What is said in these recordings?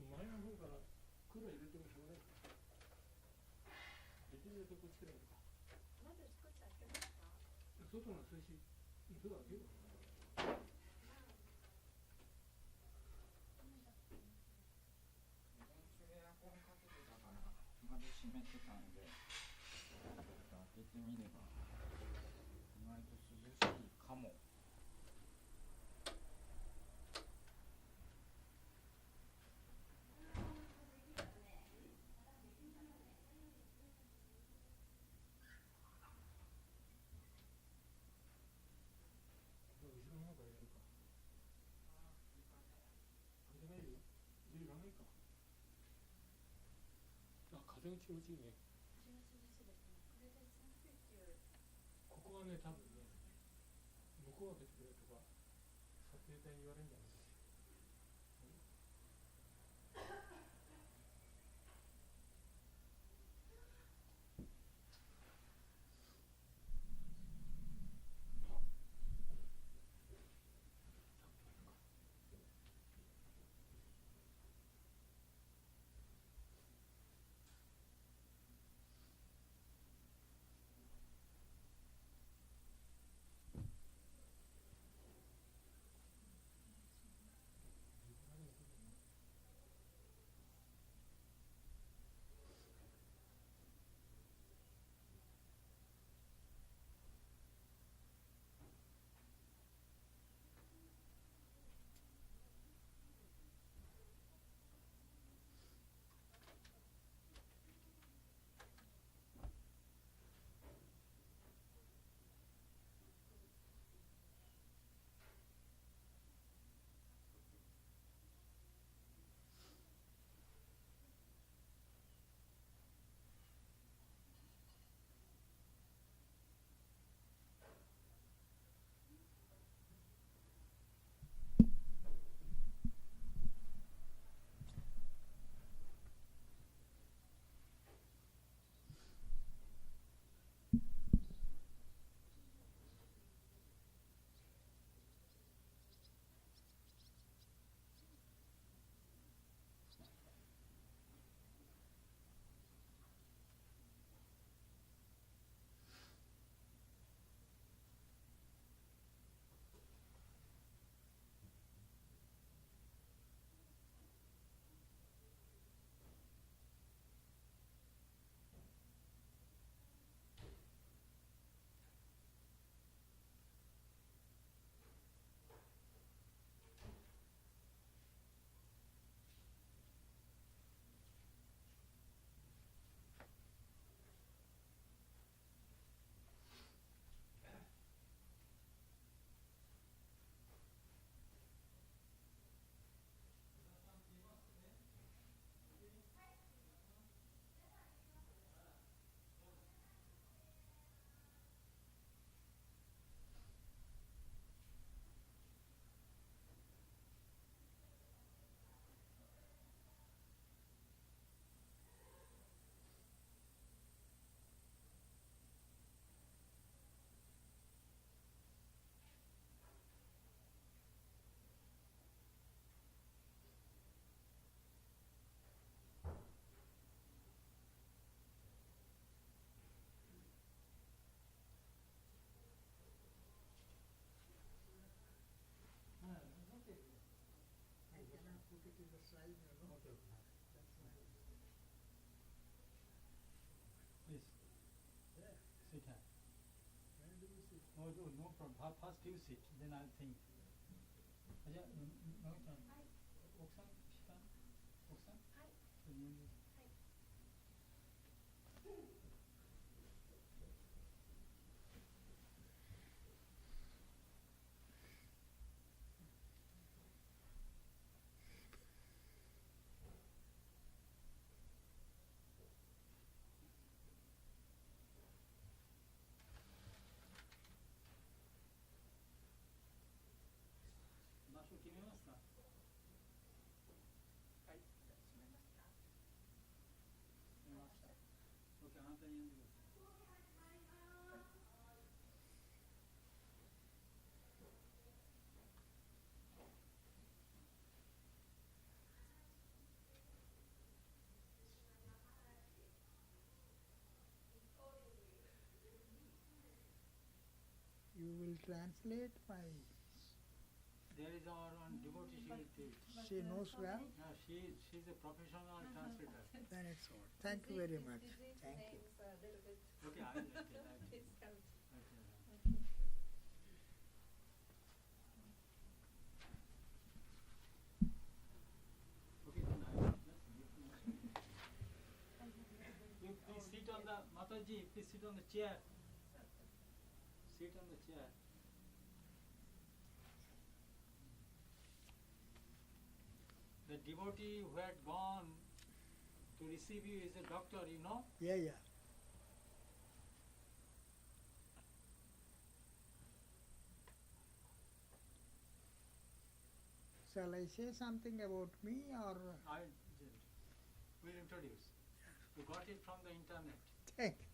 前の方から黒入れてもしょうがないか。できるだけこっちからやるか。まず少し開けますか。外の涼しい。ドア開ける。エアコンかけてたから窓閉めてたんで、開けてみれば意外と涼しいかも。後ろの方からやるか。風がいる？いらないか。あ、風が気持ちいいね。涼しいですね。これで扇風機を。ここはね、多分ね、向こうが出てくれとか撮影隊に言われるんじゃないですか。Yes. Sit here. No, no problem. First you sit, then I'll think. じゃあ、のぎちゃん、はい、奥さん、下、奥さん、はい、それに、はい。場所決めますか？はい、じゃあ閉めますか？閉めました。OK、translate my... There is our one devotee, She knows well? no, she's a professional translator. Then it's all. Thank you very much. Thank you. Okay, I'll tell her. Okay, then I will just you please sit on the Mataji, please sit on the chair. Sit on the chair. The devotee who had gone to receive you is a doctor, you know? Yeah, yeah. Shall I say something about me or... I will introduce. You got it from the internet. Thank you.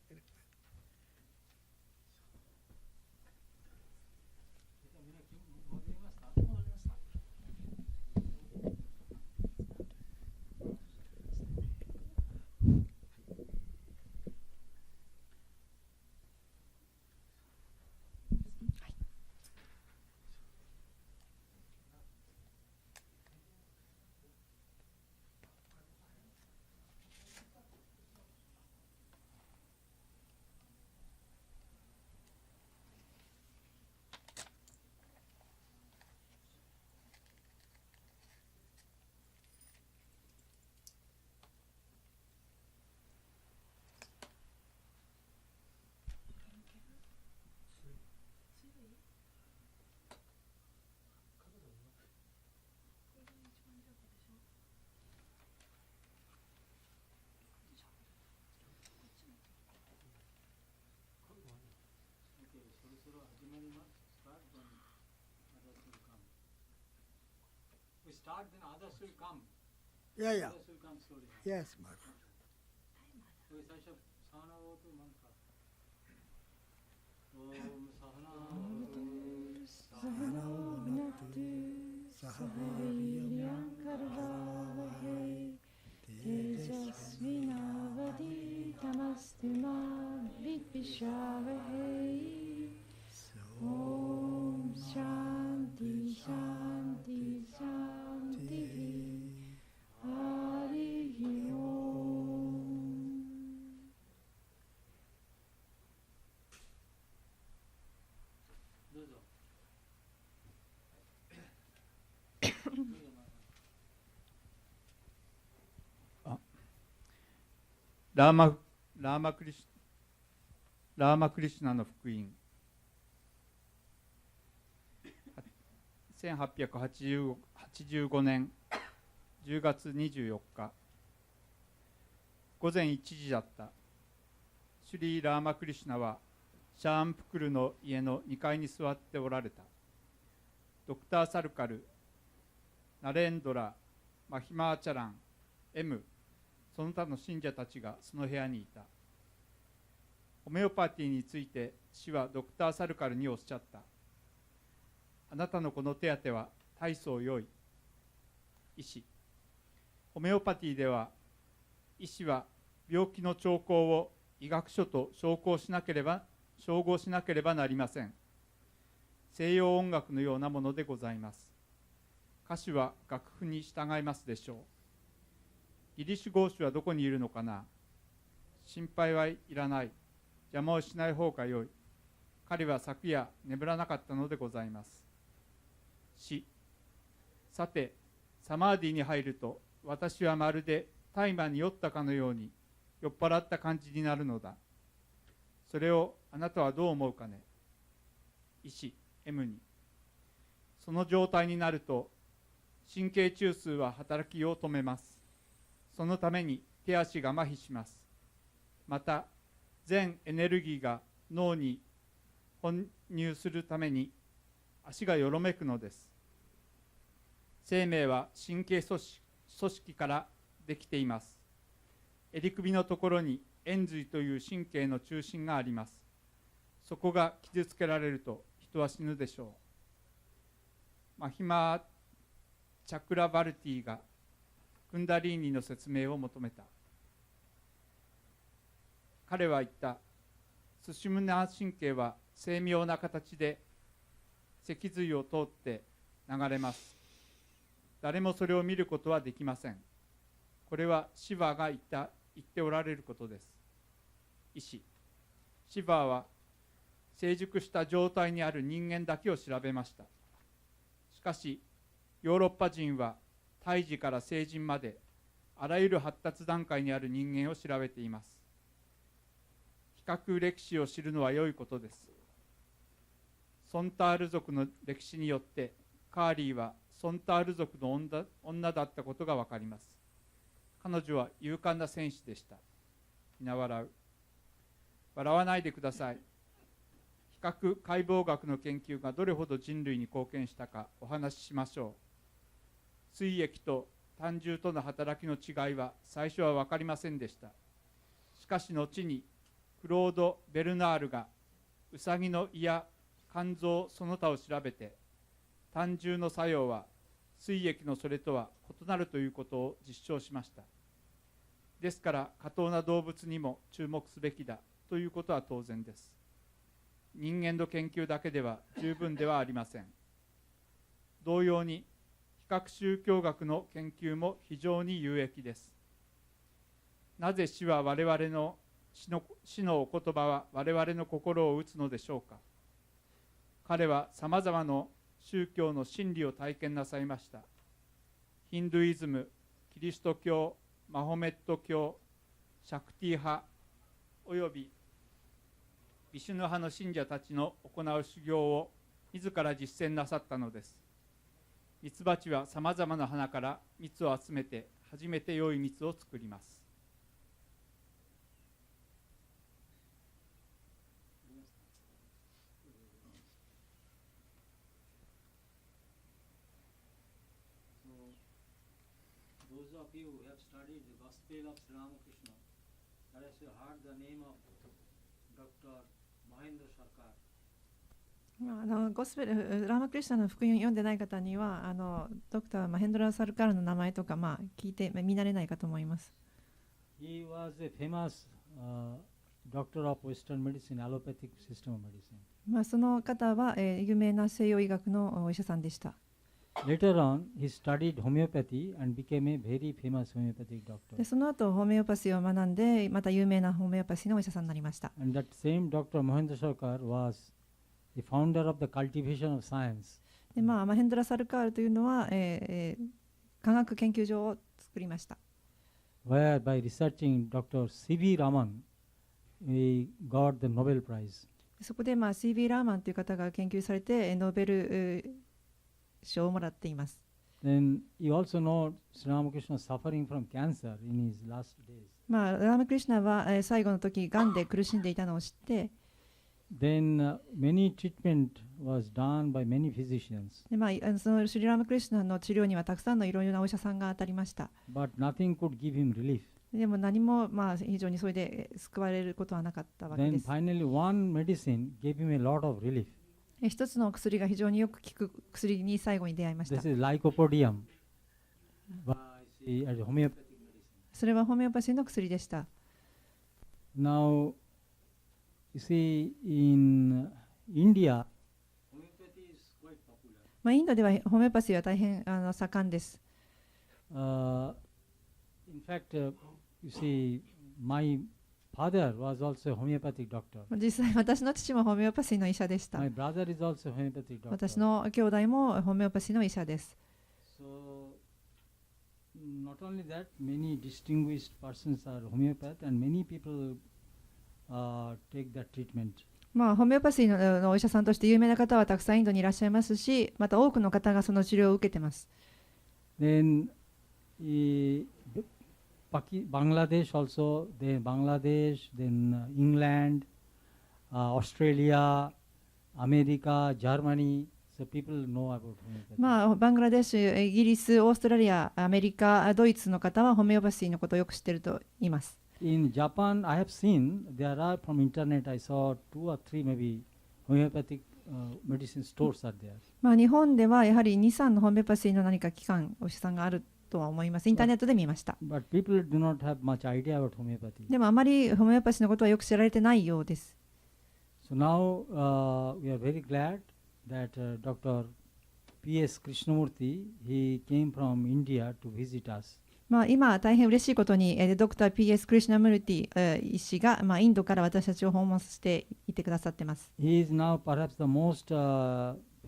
We start, then others will come. Yeah, yeah. Others will come slowly. Yes, Mother. So it's such a Sahana Votu mantra. Om Sahana Sahano Bhunaktu Sahaviryam Karvavahai Tejasvinavadi Tamastu Ma Vidvishavahai. Om Shanti Shanti Shanti Hari Om.どうぞ。ラーマクリシュナの福音1885年10月24日午前1時だった。シュリー・ラーマクリシュナはシャーンプクルの家の2階に座っておられた。ドクター・サルカル、ナレンドラ、マヒマーチャラン、M、その他の信者たちがその部屋にいた。ホメオパティについて師はドクター・サルカルにおっしゃった。あなたのこの手当ては大層良い。医師、ホメオパティでは医師は病気の兆候を医学書と照合しなければなりません。西洋音楽のようなものでございます。歌手は楽譜に従いますでしょう。ギリシュ号手はどこにいるのかな。心配はいらない。邪魔をしない方がよい。彼は昨夜眠らなかったのでございます。死、さて、サマーディに入ると、私はまるで大麻に酔ったかのように酔っ払った感じになるのだ。それをあなたはどう思うかね。医師 M に、その状態になると神経中枢は働きを止めます。そのために手足が麻痺します。また全エネルギーが脳に混入するために足がよろめくのです。生命は神経組織からできています。襟首のところに延髄という神経の中心があります。そこが傷つけられると人は死ぬでしょう。マヒマー・チャクラバルティがクンダリーニの説明を求めた。彼は言った。スシムナー神経は精妙な形で脊髄を通って流れます。誰もそれを見ることはできません。これはシヴァが言っておられることです。医師シヴァは成熟した状態にある人間だけを調べました。しかしヨーロッパ人は胎児から成人まであらゆる発達段階にある人間を調べています。比較歴史を知るのは良いことです。ソンタール族の歴史によってカーリーはソンタール族の女だったことがわかります。彼女は勇敢な戦士でした。皆笑う。笑わないでください。比較解剖学の研究がどれほど人類に貢献したかお話ししましょう。膵液と胆汁との働きの違いは最初は分かりませんでした。しかし後にクロード・ベルナールがウサギの胃や肝臓その他を調べて、胆汁の作用は膵液のそれとは異なるということを実証しました。ですから下等な動物にも注目すべきだということは当然です。人間の研究だけでは十分ではありません。同様に比較宗教学の研究も非常に有益です。なぜ死は我々の死のお言葉は我々の心を打つのでしょうか。彼はさまざまな宗教の真理を体験なさいました。ヒンドゥイズム、キリスト教、マホメット教、シャクティ派およびビシュヌ派の信者たちの行う修行を自ら実践なさったのです。ミツバチはさまざまな花から蜜を集めて初めて良い蜜を作ります。Those of you who have studied the Gospel of Sri Ramakrishna, that has heard the name of Dr. Mahendra Sarkar. ゴスペルラーマクリシュナの福音を読んでない方にはドクター・マヘンドラ・サルカールの名前とか、聞いて見慣れないかと思います。He was a famous doctor of Western medicine, allopathic system of medicine. その方は、有名な西洋医学のお医者さんでした。Later on, he studied homeopathy and became a very famous homeopathic doctor. でその後ホメオパシーを学んでまた有名なホメオパシーのお医者さんになりました。And that same Dr. Mahendra Sarkar was the founder of the cultivation of science. でマヘンドラ・サルカールというのは、科学研究所を作りました。Where by researching Dr. C.V. Raman, he got the Nobel Prize. そこでC.V. ラーマンという方が研究されてノーベル賞をもらっています。Then you also know Sri Ramakrishna suffering from cancer in his last days. ラーマクリシュナは、最後の時がんで苦しんでいたのを知って、Then many treatment was done by many physicians. でそのシュリラーマクリシュナの治療にはたくさんのいろいろなお医者さんが当たりました。But nothing could give him relief. でも何も、非常にそれで救われることはなかったわけ Then です。finally one medicine gave him a lot of relief. 一つの薬が非常によく効く薬に最後に出会いました。 This is lycopodium. As a homeopathic medicine. それはホメオパシーの薬でした。Now, you see, in India, homeopathy is quite popular. インドではホメオパシーは大変盛んです。In fact, you see, my father was also a homeopathic doctor. 実際私の父もホメオパシーの医者でした。 My brother is also a homeopathic doctor. 私の兄弟もホメオパシーの医者です。 So, not only that, many distinguished persons are homeopath, and many people take that treatment. ホメオパシーのお医者さんとして有名な方はたくさんインドにいらっしゃいますし、また多くの方がその治療を受けています。Then, Bangladesh also, then Bangladesh, then England, Australia, America, Germany. So people know about homeopathy. バングラデシュ、イギリス、オーストラリア、アメリカ、ドイツの方はホメオパシーのことをよく知っていると言います。In Japan, I have seen there are from internet. I saw 2 or 3 maybe homeopathic medicine stores are there. 日本ではやはり2、3のホメオパシーの何か機関、お医者さんがあるとは思います。インターネットで見ました。But people do not have much idea about homeopathy. でもあまりホメオパシーのことはよく知られてないようです。So now we are very glad that Dr. P.S. Krishnamurti, he came from India to visit us. 今、大変嬉しいことに、ドクター P.S. クリシュナムルティ医師が、インドから私たちを訪問していてくださっています。He is now perhaps the most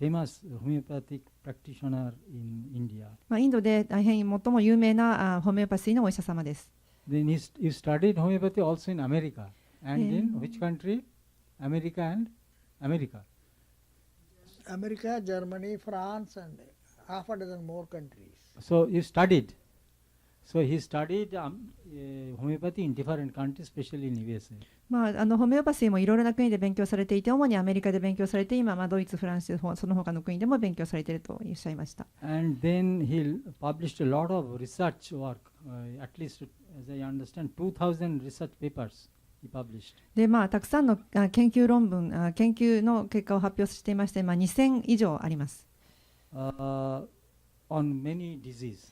famous homeopathic practitioner in India. インドで大変最も有名なホメオパシーのお医者様です。Then you studied homeopathy also in America. And in which country? America and America. America, Germany, France, and half a dozen more countries. So you studied. So he studied homeopathy in different countries, especially in USA. ホメオパシーもいろいろな国で勉強されていて、主にアメリカで勉強されて、今、ドイツ、フランス、その他の国でも勉強されているとおっしゃいました。And then he published a lot of research work, at least as I understand, 2,000 research papers he published. で、たくさんの研究論文、研究の結果を発表していまして、2000以上あります。On many diseases.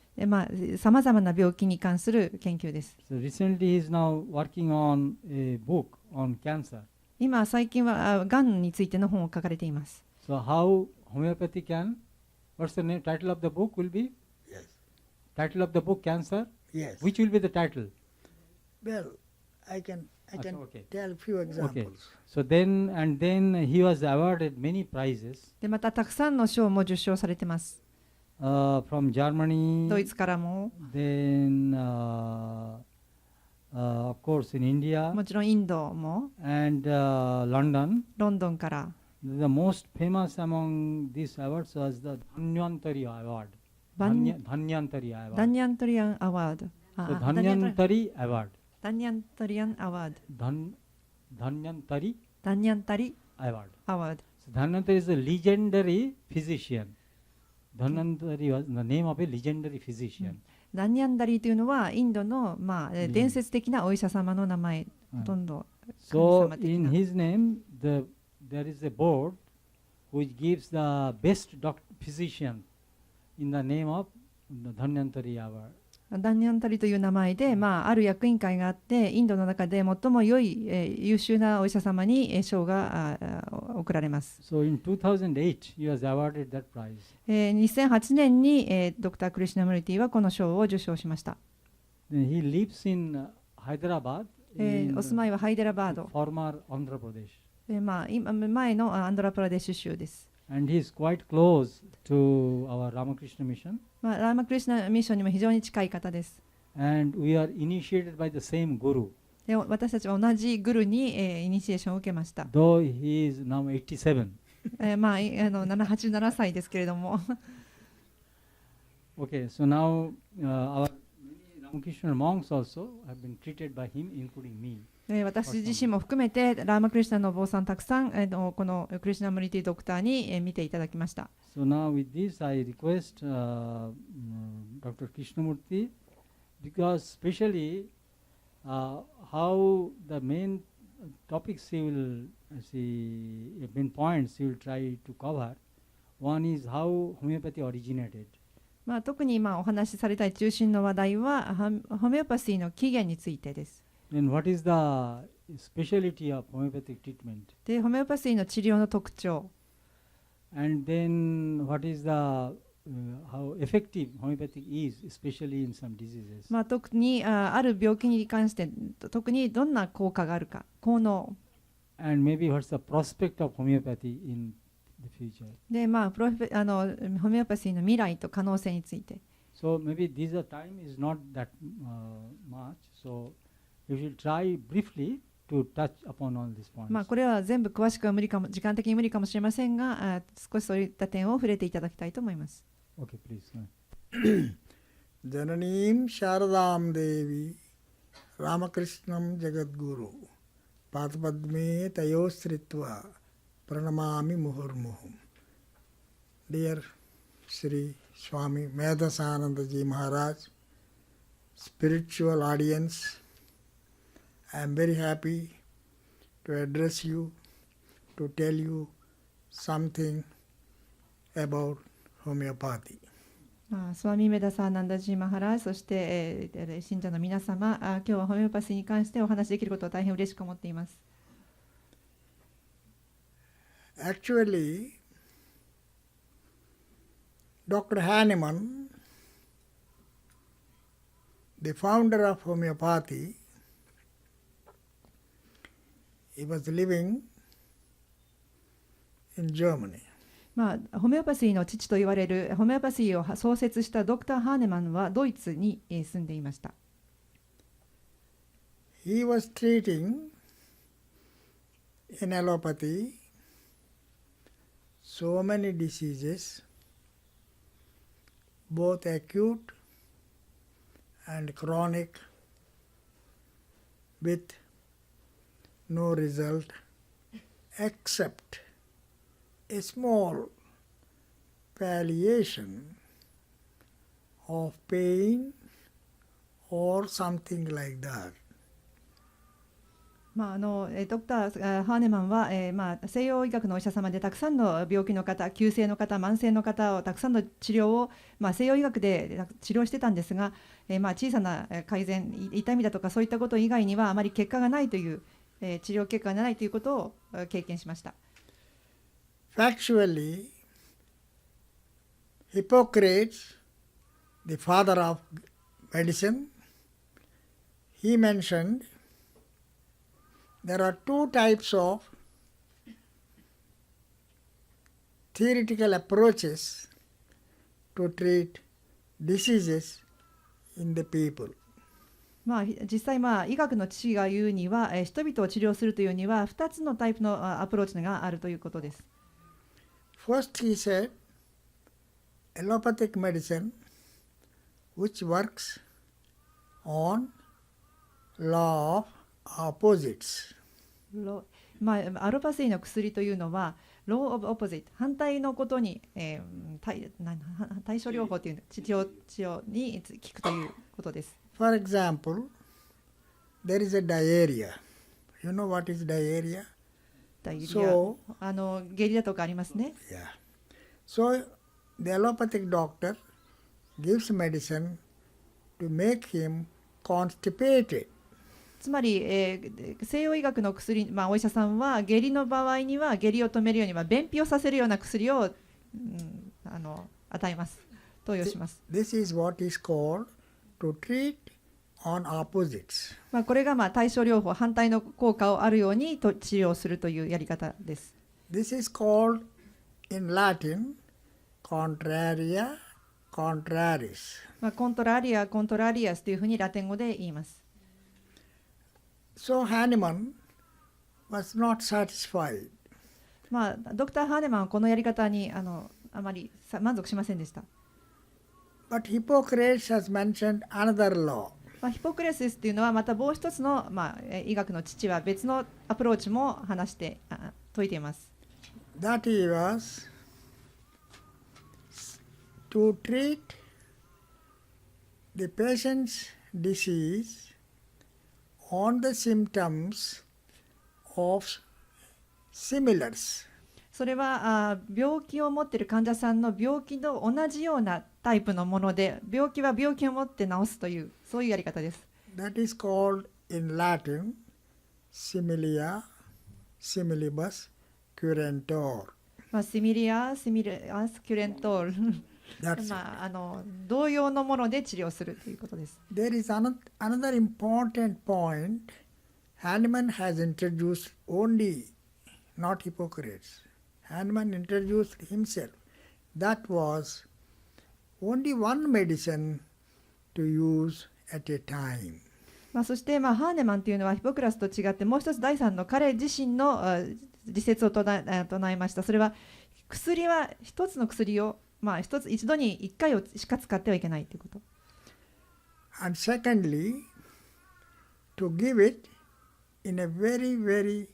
さまざまな病気に関する研究です。So recently he is now working on a book on cancer. 今、最近はがんについての本を書かれています。So how homeopathy can, what's the name, title of the book will be? Yes. Title of the book, Cancer? Yes. Which will be the title? Well, I can okay. tell few examples. Okay. So then, and then he was awarded many prizes で、またたくさんの賞も受賞されています。from Germany, ドイツからも、then of course in India もちろんインドも、and London. ロンドンから。The most famous among these awards was the Dhanyantari Award. バン Dhanyantari Award. ダニャントリアンアワード。So Dhanyantari Award. ダニャントリアンアワード。Dhanyantari ダニャンタリ Award. アワード。So Dhanyantari is a legendary physician. Dhanyantari was the name of a legendary physician. ダニャンダリというのはインドの、伝説的なお医者様の名前、ほとんど。 So in his name, there is a board which gives the best physician in the name of the Dhanyantari Award. ダニャンタリという名前で、ある役員会があって、インドの中で最も良い、優秀なお医者様に賞が贈られます。So in 2008, he was awarded that prize. 2008年に、ドクター・クリシュナムルティはこの賞を受賞しました。Then he lives in Hyderabad, お住まいはハイデラバード。former Andhra Pradesh. 今前のアンドラプラデシュ州です。And he is quite close to our Ramakrishna mission. ラーマクリシュナミッションにも非常に近い方です。And we are initiated by the same guru. で、私たちは同じグルに、イニシエーションを受けました。Though he is now 87. 87歳ですけれども。Okay, so now our Ramakrishna monks also have been treated by him, including me. 私自身も含めてラーマクリシュナのお坊さんたくさんこのクリシュナムリティドクターに見ていただきました。So now with this I request Dr. Krishnamurti, because especially how the main topics he will main points he will try to cover. One is how homeopathy originated. 特に今お話しされたい中心の話題はホメオパシーの起源についてです。Then what is the specialty of homeopathic treatment? で、ホメオパシーの治療の特徴。And then what is the how effective homeopathic is, especially in some diseases? 特にある病気に関して特にどんな効果があるか、効能。And maybe what's the prospect of homeopathy in the future? で、ホメオパシーの未来と可能性について。So maybe this time is not that much. So we will try briefly to touch upon all these points. これは全部詳しくは無理かも、時間的に無理かもしれませんが、少しそういった点を触れていただきたいと思います。Okay, please. Jananim Sharadam Devi Ramakrishnam Jagadguru Padpadme Tayosritva Pranamami Muhurmuhum. Dear Sri Swami Medhasanandaji Maharaj, spiritual audience, I am very happy to address you, to tell you something about homeopathy. スワミメダサーナンダジーマハラ、そして、信者の皆様、今日はホメオパシーに関してお話しできることを大変嬉しく思っています。Actually, Dr. Hahnemann, the founder of homeopathy, he was living in Germany. ホメオパシーの父と言われるホメオパシーを創設したドクター・ハーネマンはドイツに住んでいました。He was treating in allopathy so many diseases, both acute and chronic, with no result except a small palliation of pain or something like that. ドクター・ハーネマンは、西洋医学のお医者様でたくさんの病気の方、急性の方、慢性の方をたくさんの治療を、西洋医学で治療してたんですが、小さな改善、痛みだとかそういったこと以外にはあまり結果がないという、治療結果がないということを経験しました。Factually, Hippocrates, the father of medicine, he mentioned there are two types of theoretical approaches to treat diseases in the people. 実際、医学の父が言うには、人々を治療するというには2つのタイプのアプローチがあるということです。First, he said, allopathic medicine, which works on law of opposites. アロパシーの薬というのは、law of opposite、反対のことに、対処療法という治療に効くということです。For example, there is a diarrhea. You know what is diarrhea? ダイリア So, 下痢だとかありますね。yeah. So, the allopathic doctor gives medicine to make him constipated. つまり、西洋医学の薬、お医者さんは下痢の場合には下痢を止めるように便秘をさせるような薬を、与えます。投与します。This is what is called to treat on opposites. これが対症療法、反対の効果をあるように治療するというやり方です。This is called in Latin contraria contraris. コントラリア、コントラリアスというふうにラテン語で言います。So Hahnemann was not satisfied. ドクター・ハーネマンはこのやり方にあまり満足しませんでした。But Hippocrates has mentioned another law. ヒポクレスというのはまたもう一つの、医学の父は別のアプローチも話して説いています。That he was to treat the patient's disease on the symptoms of similars. それは病気を持っている患者さんの病気と同じようなタイプのもので、病気は病気を持って治すというそういうやり方です。That is called in Latin similia similibus curantor. シミリアスキュレントール同様のもので治療するということです。There is another important point. Hahnemann has introduced only, not Hippocrates. Hahnemann introduced himself. That was only one medicine to use at a time. そして、ハーネマンというのはヒポクラスと違ってもう一つ第三の彼自身の自説を唱えました。それは薬は一つの薬を、一度に一回しか使ってはいけないということ。And secondly, to give it in a very, very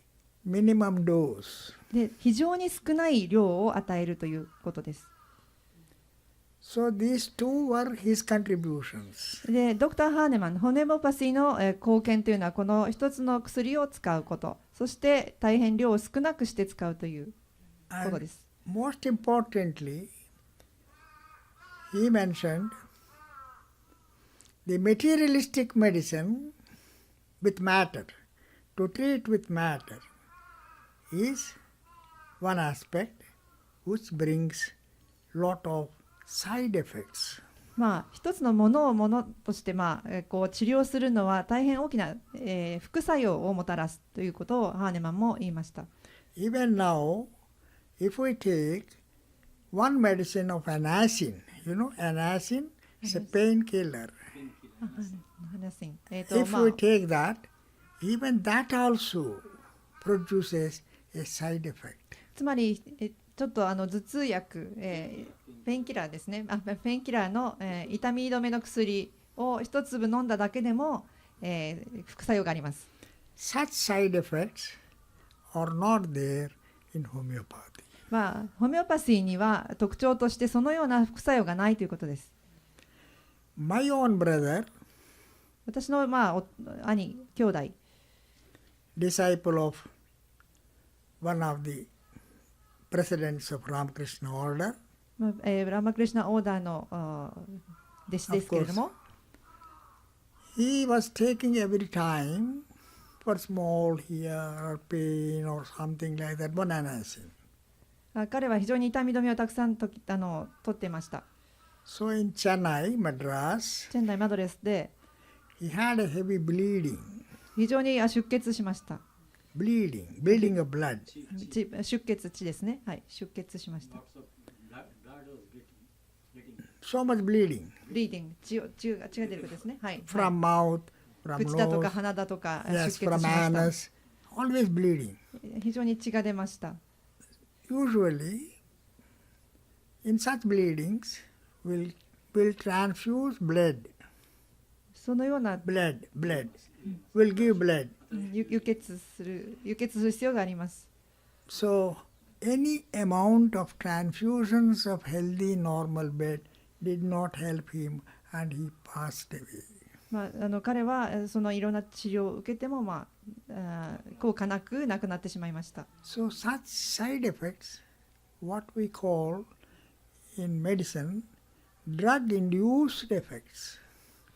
minimum dose. で、非常に少ない量を与えるということです。So these two were his contributions. で、ドクター・ハーネマン、ホメオパシーの貢献というのはこの一つの薬を使うこと、そして大変量を少なくして使うということです。Most importantly, he mentioned the materialistic medicine with matter, to treat with matter, is one aspect which brings lot of side effects. 一つのものとして、こう治療するのは大変大きな、副作用をもたらすということをハーネマンも言いました。Even now, if we take one medicine of anacin, anacin is a painkiller. If If we take that, even that also produces a side effect. つまりちょっと頭痛薬、ペンキラーですね。ペンキラーの、痛み止めの薬を一粒飲んだだけでも、副作用があります。Such side effects are not there in homeopathy. ホメオパシーには特徴としてそのような副作用がないということです。My own brother, 私の、兄弟、disciple of one of the presidents of Ramakrishna order, ラマクリシュナオーダーの弟子ですけれども、he was taking every time for small ear pain or something like that, one anacin. 彼は非常に痛み止めをたくさん取っていました。So in Chennai, Madras, チェンナイマドレスで he had a heavy bleeding, 非常に出血しました。bleeding of blood. 出血ですね。はい、出血しました。So much bleeding ブリーディング、血が出ることですね。はい。 from mouth, from 口だとか nose, 鼻だとか yes, 出血し from ました。 anus, always bleeding. 非常に血が出ました。Usually, in such bleedings, will transfuse blood. そのような Will give blood. 輸血する必要があります。So, any amount of transfusions of healthy normal blood did not help him and he passed away. 彼はそのいろんな治療を受けても、効果なく亡くなってしまいました。So, such side effects, what we call in medicine, drug-induced effects.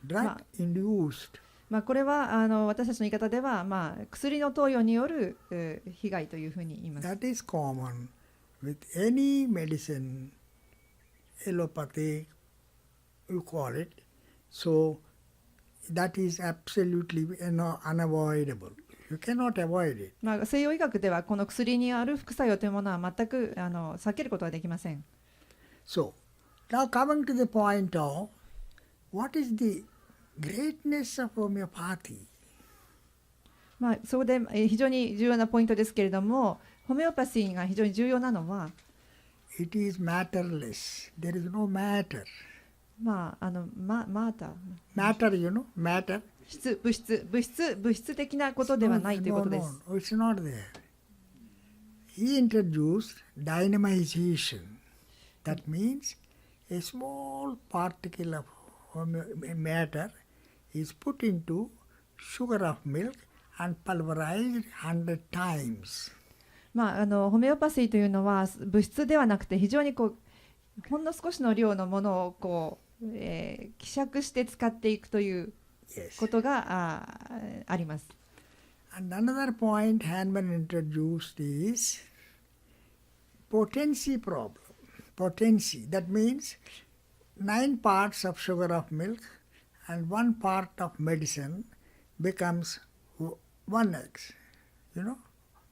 Drug-induced. これは私たちの言い方では、薬の投与による被害というふうに言います。That is common with any medicine, allopathic, you call it. So, that is absolutely unavoidable. You cannot avoid it. 西洋医学ではこの薬にある副作用というものは全く避けることはできません。So, now coming to the point of what is the greatness of homeopathy? そこで非常に重要なポイントですけれども、ホメオパシーが非常に重要なのは、It is matterless. There is no matter. マーター、Matter, matter. 物質的なことではないということです。No, it's not there. He introduced dynamization. That means a small particle of matter is put into sugar of milk and pulverized 100 times. ホメオパシーというのは物質ではなくて非常にほんの少しの量のものを希釈して使っていくということがあります。And another point Hahnemann introduced is potency problem. Potency, that means 9 parts of sugar of milk and 1 part of medicine becomes 1x,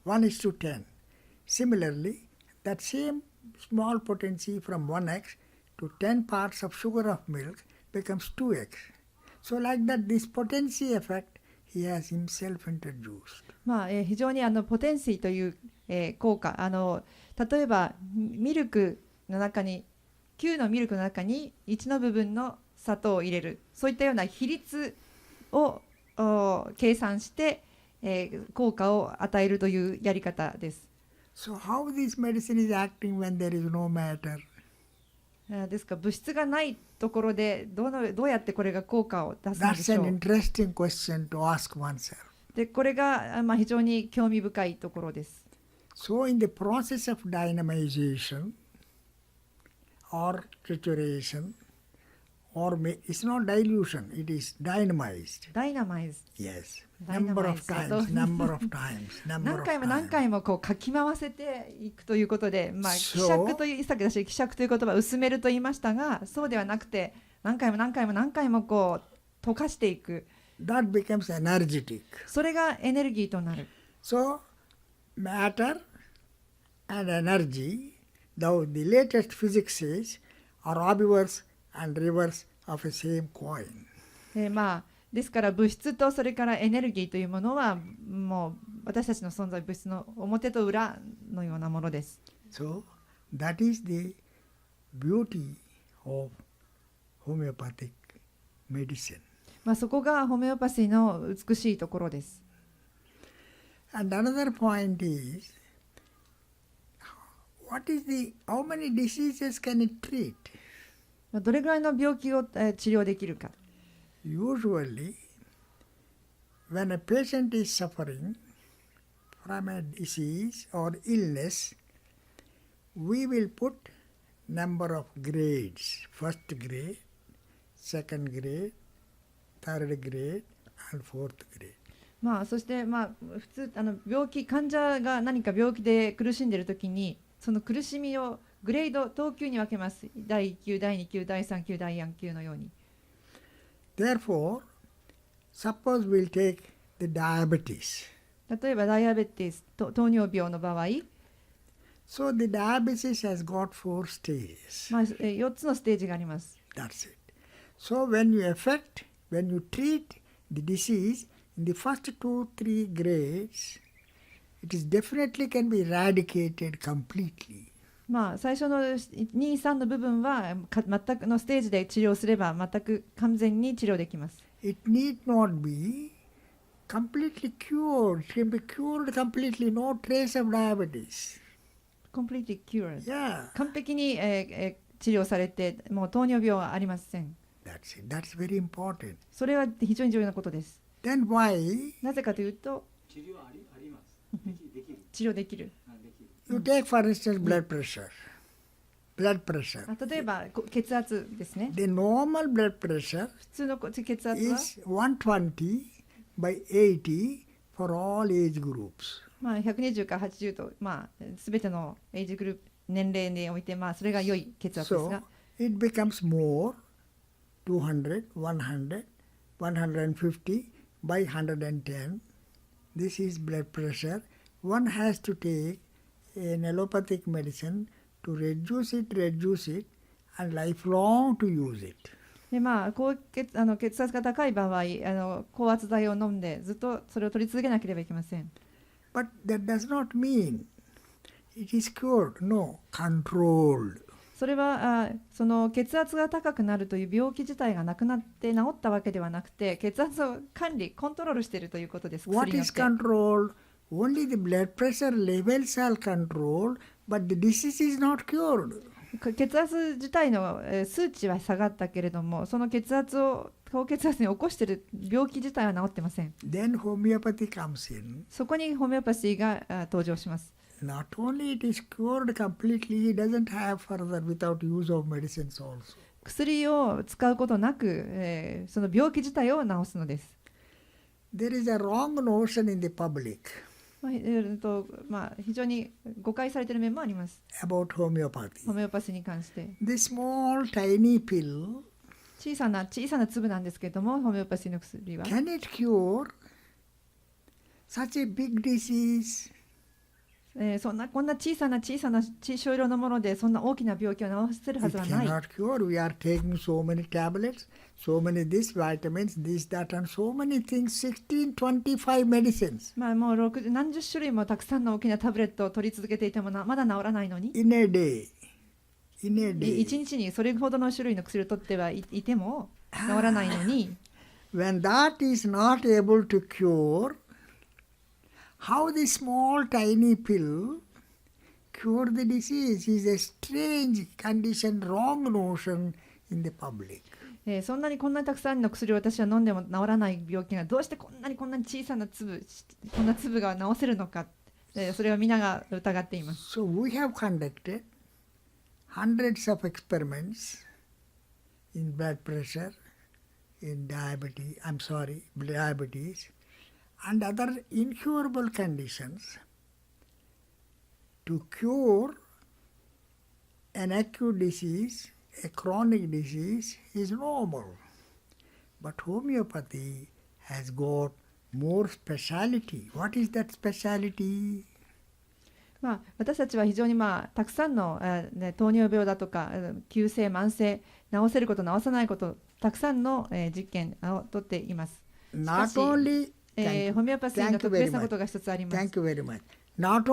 1:10. Similarly, that same small potency from 1x to 10 parts of sugar of milk becomes 2x. So like that, this potency effect he has himself introduced. 非常にポテンシーという、効果、例えばミルクの中に9のミルクの中に1の部分の砂糖を入れる、そういったような比率を計算して、効果を与えるというやり方です。So how this medicine is acting when there is no matter? ですから物質がないところでどうやってこれが効果を出すのでし That's ょ an う。 interesting question to ask oneself. でこれが、非常に興味深いところです。So in the process of dynamization or trituration, or it's not dilution, it is dynamized. Dynamized. Yes. ダイナ number マイ of ト times, number of times, 何 number of 回も何 times. 回もこうかき回せていくということで、まあ、希 So- 釈という一作だし希釈という言葉を薄めると言いましたが、そうではなくて何回も何回も何回もこう溶かしていく、 That becomes energetic. それがエネルギーとなる。 So, matter and energy, though the latest physics says, are obverse and reverse of a same coin. まあ、ですから物質とそれからエネルギーというものはもう私たちの存在、物質の表と裏のようなものです。 So, that is the beauty of homeopathic medicine. まあ、そこがホメオパシーの美しいところです。 And another point is, how many diseases can it treat? まあどれぐらいの病気を治療できるか。 Usually, when a patient is suffering from a disease or illness, we will put number of grades, first grade, second grade, third grade, and fourth grade. まあ、そして、まあ、普通病気患者が何か病気で苦しんでいるときにその苦しみをグレード等級に分けます。第1級、第2級、第3級、第4級のように。 Therefore, suppose we'll take the diabetes. 例えばダイアベティス、糖尿病の場合、 So the diabetes has got 4 stages. まあ、4つのステージがあります。 That's it. So when you treat the disease in the first 2-3 grades, it is definitely can be eradicated completely. まあ、最初の2、3の部分は全くのステージで治療すれば全く完全に治療できます。 It need not be completely cured. It can be cured completely, no trace of diabetes. completely cured。 Yeah, 完璧に、治療されてもう糖尿病はありません。 that's it. That's very important. それは非常に重要なことです。 Then why? なぜかというと治療あります。できる。治療できる。できる。 You take, for instance, blood pressure. Blood pressure. 例えば血圧ですね。 The normal blood pressure 普通の血圧は、 is 120 by 80 for all age groups. まあ、120から80と、まあ、全てのエイジグループ年齢において、まあ、それが良い血圧です So が、 it becomes more 200, 100, 150 by 110. This is blood pressure. One has to take an allopathic medicine to reduce it, and lifelong to use it. でまあ、血圧が高い場合高圧剤を飲んでずっとそれを取り続けなければいけません。 But that does not mean it is cured. No, controlled. それはその血圧が高くなるという病気自体がなくなって治ったわけではなくて、血圧をコントロールしているということです。 What 薬によっ is て controlled? Only the blood pressure levels are controlled, but the disease is not cured. 血圧自体の数値は下がったけれども、その高血圧に起こしている病気自体は治ってません。 Then homeopathy comes in. そこにホメオパシーが登場します。 Not only it is cured completely, it doesn't have further without use of medicines also. 薬を使うことなく、その病気自体を治すのです。 There is a wrong notion in the public まあ、非常に誤解されている面もあります。 about homeopathy. ホメオパシーに関して。 This small tiny pill, 小さな粒なんですけれども、ホメオパシーの薬は can it cure such a big disease? こんな小さな少量のものでそんな大きな病気を治せるは It ずはない。 cannot cure. We are taking so many tablets, so many this, vitamins, this, that, and so many things, 16, 25 medicines まあ、もう何十種類もたくさんの大きなタブレットを取り続けていてもまだ治らないのに、 in a day. In a 1 day. 日にそれほどの種類の薬を取ってはいても治らないのに、 When that is not able to cure, how the small tiny pill cure the disease is a strange condition, wrong notion in the public. そんなにこんなにたくさんの薬を私は飲んでも治らない病気がどうしてこんなに小さなこんな粒が治せるのか、それを皆が疑っています。 So we have conducted hundreds of experiments in blood pressure, in diabetes, and other incurable conditions, to cure an acute disease, a chronic disease, is normal. But homeopathy has got more speciality. What is that speciality? 私たちは非常にたくさんの、糖尿病だとか急性慢性治せること治さないことたくさんの、実験をとっています。しかし Not only ホメオパシーの特別なことが一つあります。 Thank you very much. Not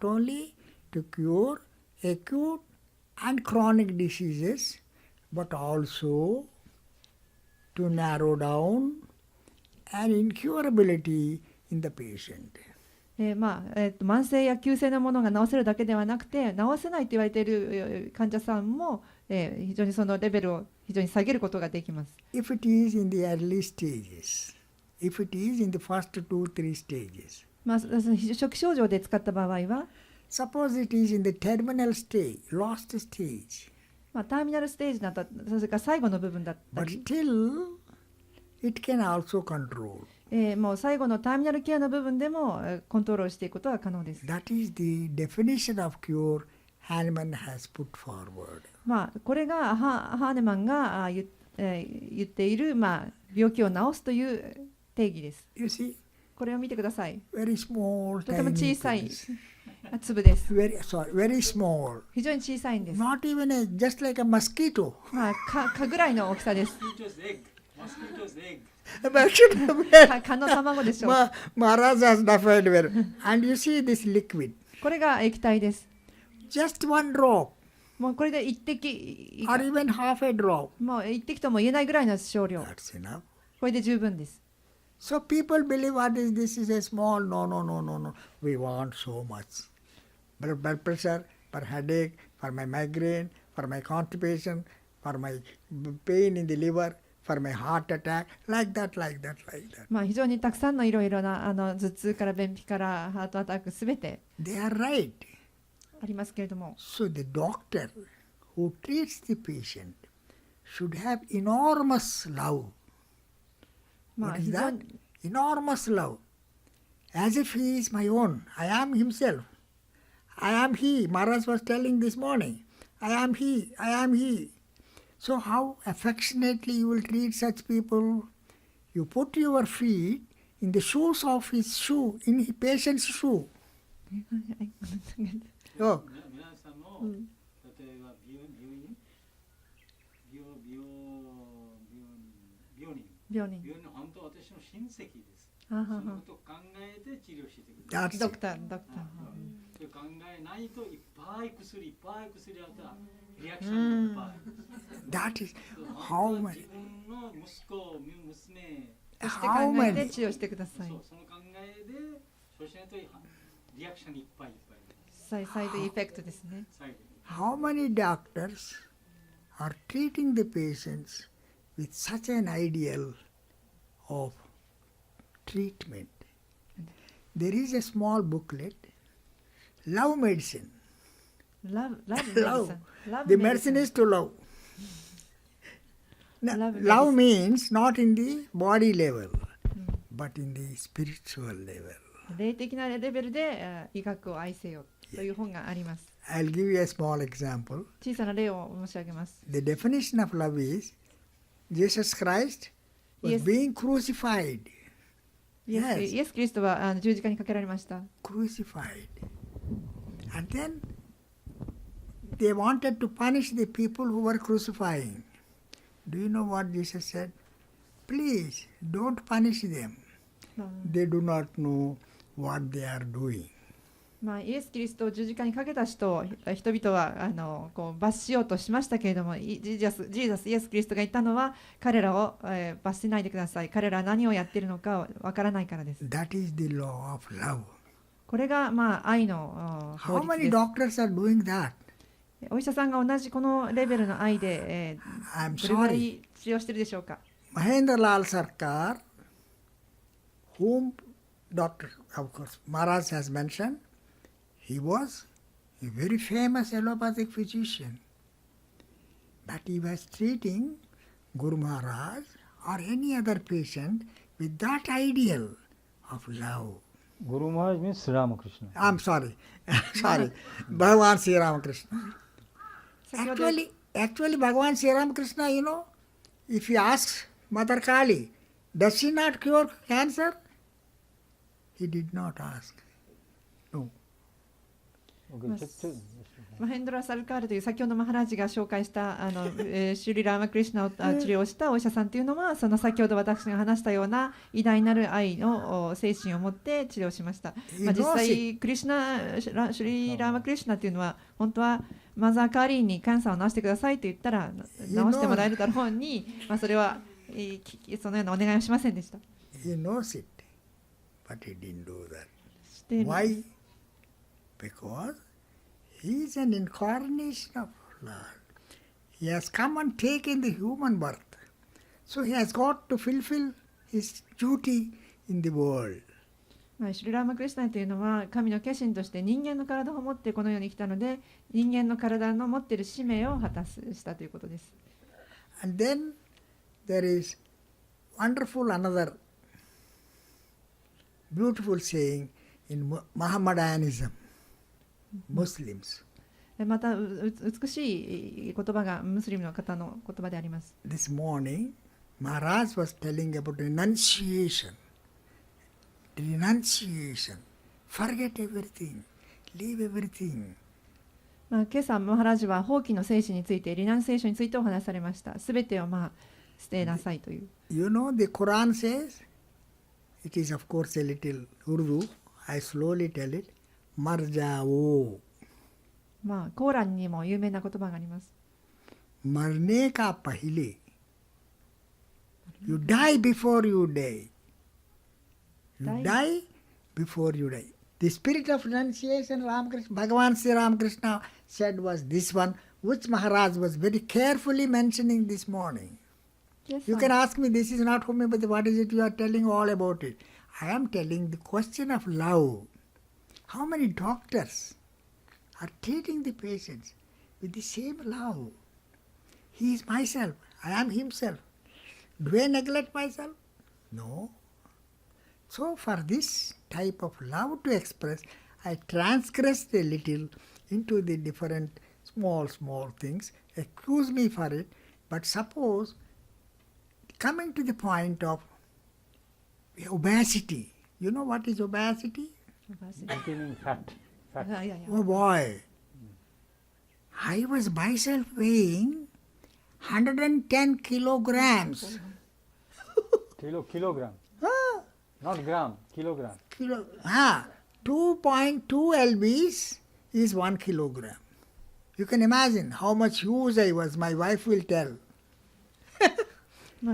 only to cure acute and chronic diseases, but also to narrow down an incurability in the patient. 慢性や急性のものが治せるだけではなくて治せないと言われている患者さんも、非常にそのレベルを非常に下げることができます。If it is in the early stages, if it is in the first 2-3 stages, 初期症状で使った場合は、suppose it is in the terminal stage, last stage, ターミナルステージだったそれから最後の部分だった but り、 still it can also control. もう最後のターミナルケアの部分でもコントロールしていくことが可能です。 That is the definition of cure Hahnemann has put forward. これがハーネマンが言っている、病気を治すという定義です。You see, これを見てください。 very small, とても tiny 小さい things. 粒です。 Very small. 非常に小さいんです。 Not even just like a mosquito. 蚊ぐらいの大きさです。 Mosquito's egg. But 蚊の卵でしょう。 Maharaj has defined well. And you see this liquid. これが液体です。 Just one drop もうこれで一滴 or even half a drop. もう一滴とも言えないぐらいの少量。 That's enough. これで十分です。 So people believe what is this is a small. No. We want so much. Blood pressure, for headache, for my migraine, for my constipation, for my pain in the liver, for my heart attack, like that. 非常にたくさんのいろいろな頭痛から便秘からハートアタックすべて They are right. ありますけれども、 So the doctor who treats the patient should have enormous love. What 非 is 常 that? に Enormous love. As if he is my own. I am himself. I am he. Maharaj was telling this morning. I am he. So how affectionately you will treat such people? You put your feet in the shoes of his shoe, in his patient's shoe. Oh, 皆さんも、例えば病人の本当私の親戚です。そのことを考えて治療してください。 that's ド it. クターそれ考えないといっぱい薬あったらリアクションいっぱい。 That is how 自 many. 分の息子、娘、そして How 考えて many? 治療してください。その考えでそうしないとリアクションいっぱい。サイドエフェクトですね。最後に How many doctors are treating the patients with such an ideal of treatment? There is a small booklet, Love Medicine. Love The medicine is to love. Now, Love love medicine. means not in the body level, but in the spiritual level. 霊的なレベルで医学を愛せよという本があります。 I'll give you a small example. 小さな例を申し上げます。 The definition of love is Jesus Christ was Yes. being crucified. イエ Yes. ス・キリストは十字架にかけられました。 Crucified. And then they wanted to punish the people who were crucifying. Do you know what Jesus said? Please don't punish them. They do not know what they are doing. イエス・キリストを十字架にかけた人々はこう罰しようとしましたけれども、ジーザスイエス・キリストが言ったのは彼らを、罰しないでください。彼らは何をやっているのかわからないからです。 That is the law of love. これが、愛の法 How 律 many です。 doctors are doing that? お医者さんが同じこのレベルの愛で、 I'm どれぐら sorry. い治療しているでしょうか。 Mahendra Lal Sarkar, whom Dr. of course Maharaj has mentioned, he was a very famous allopathic physician. But he was treating Guru Maharaj or any other patient with that ideal of love. Guru Maharaj means Sri Ramakrishna. I'm sorry, sorry, Bhagavan Sri Ramakrishna. 先ほど Actually, Bhagavan Sri Ramakrishna, if you ask Mother Kali, does she not cure cancer? He did not ask. No. Okay, Mas- マヘンドラ・サルカールという先ほどマハラージが紹介したシュリ・ラーマクリシュナを治療したお医者さんというのはその先ほど私が話したような偉大なる愛の精神を持って治療しました、実際クリシュナシュリ・ラーマクリシュナというのは本当はマザー・カーリーにcancerを治してくださいと言ったら治してもらえるだろうに、それはそのようなお願いをしませんでした。 He knows it, but he didn't do that. している Why? Because he is an incarnation of Lord. He has come and taken the human birth. So he has got to fulfill his duty in the world. シュリ・ラーマクリシュナというのは神の化身として人間の体を持ってこの世に来たので人間の体の持っている使命を果たしたということです。 And then there is wonderful another beautiful saying in Mohammedanism, Muslims. また美しい言葉がムスリムの方の言葉であります。 This morning, Maharaj was telling about renunciation. Renunciation. Forget everything. Leave everything. 今朝マハラジは放棄の精神についてリナンセーションについてお話しされました。すべてを捨てなさいという。You know, the Quran says, it is of course a little Urdu, I slowly tell it, Mar jao. コーランにも有名な言葉があります。 मरने का पहले, you die before you die. You die before you die. The spirit of renunciation, Ramakrishna, Bhagavan Sri Ramakrishna said was this one, which Maharaj was very carefully mentioning this morning. You can ask me, this is not homeopathy, what is it you are telling all about it? I am telling the question of love. How many doctors are treating the patients with the same love? He is myself, I am himself. Do I neglect myself? No. So for this type of love to express, I transgressed a little into the different small things. Accuse me for it, but suppose coming to the point of obesity. You know what is obesity? Containing fat. Oh boy. I was myself weighing 110 kilograms. Kilogram. Not gram, kilogram. 2.2 lbs is 1 kilogram. You can imagine how much huge I was. My wife will tell.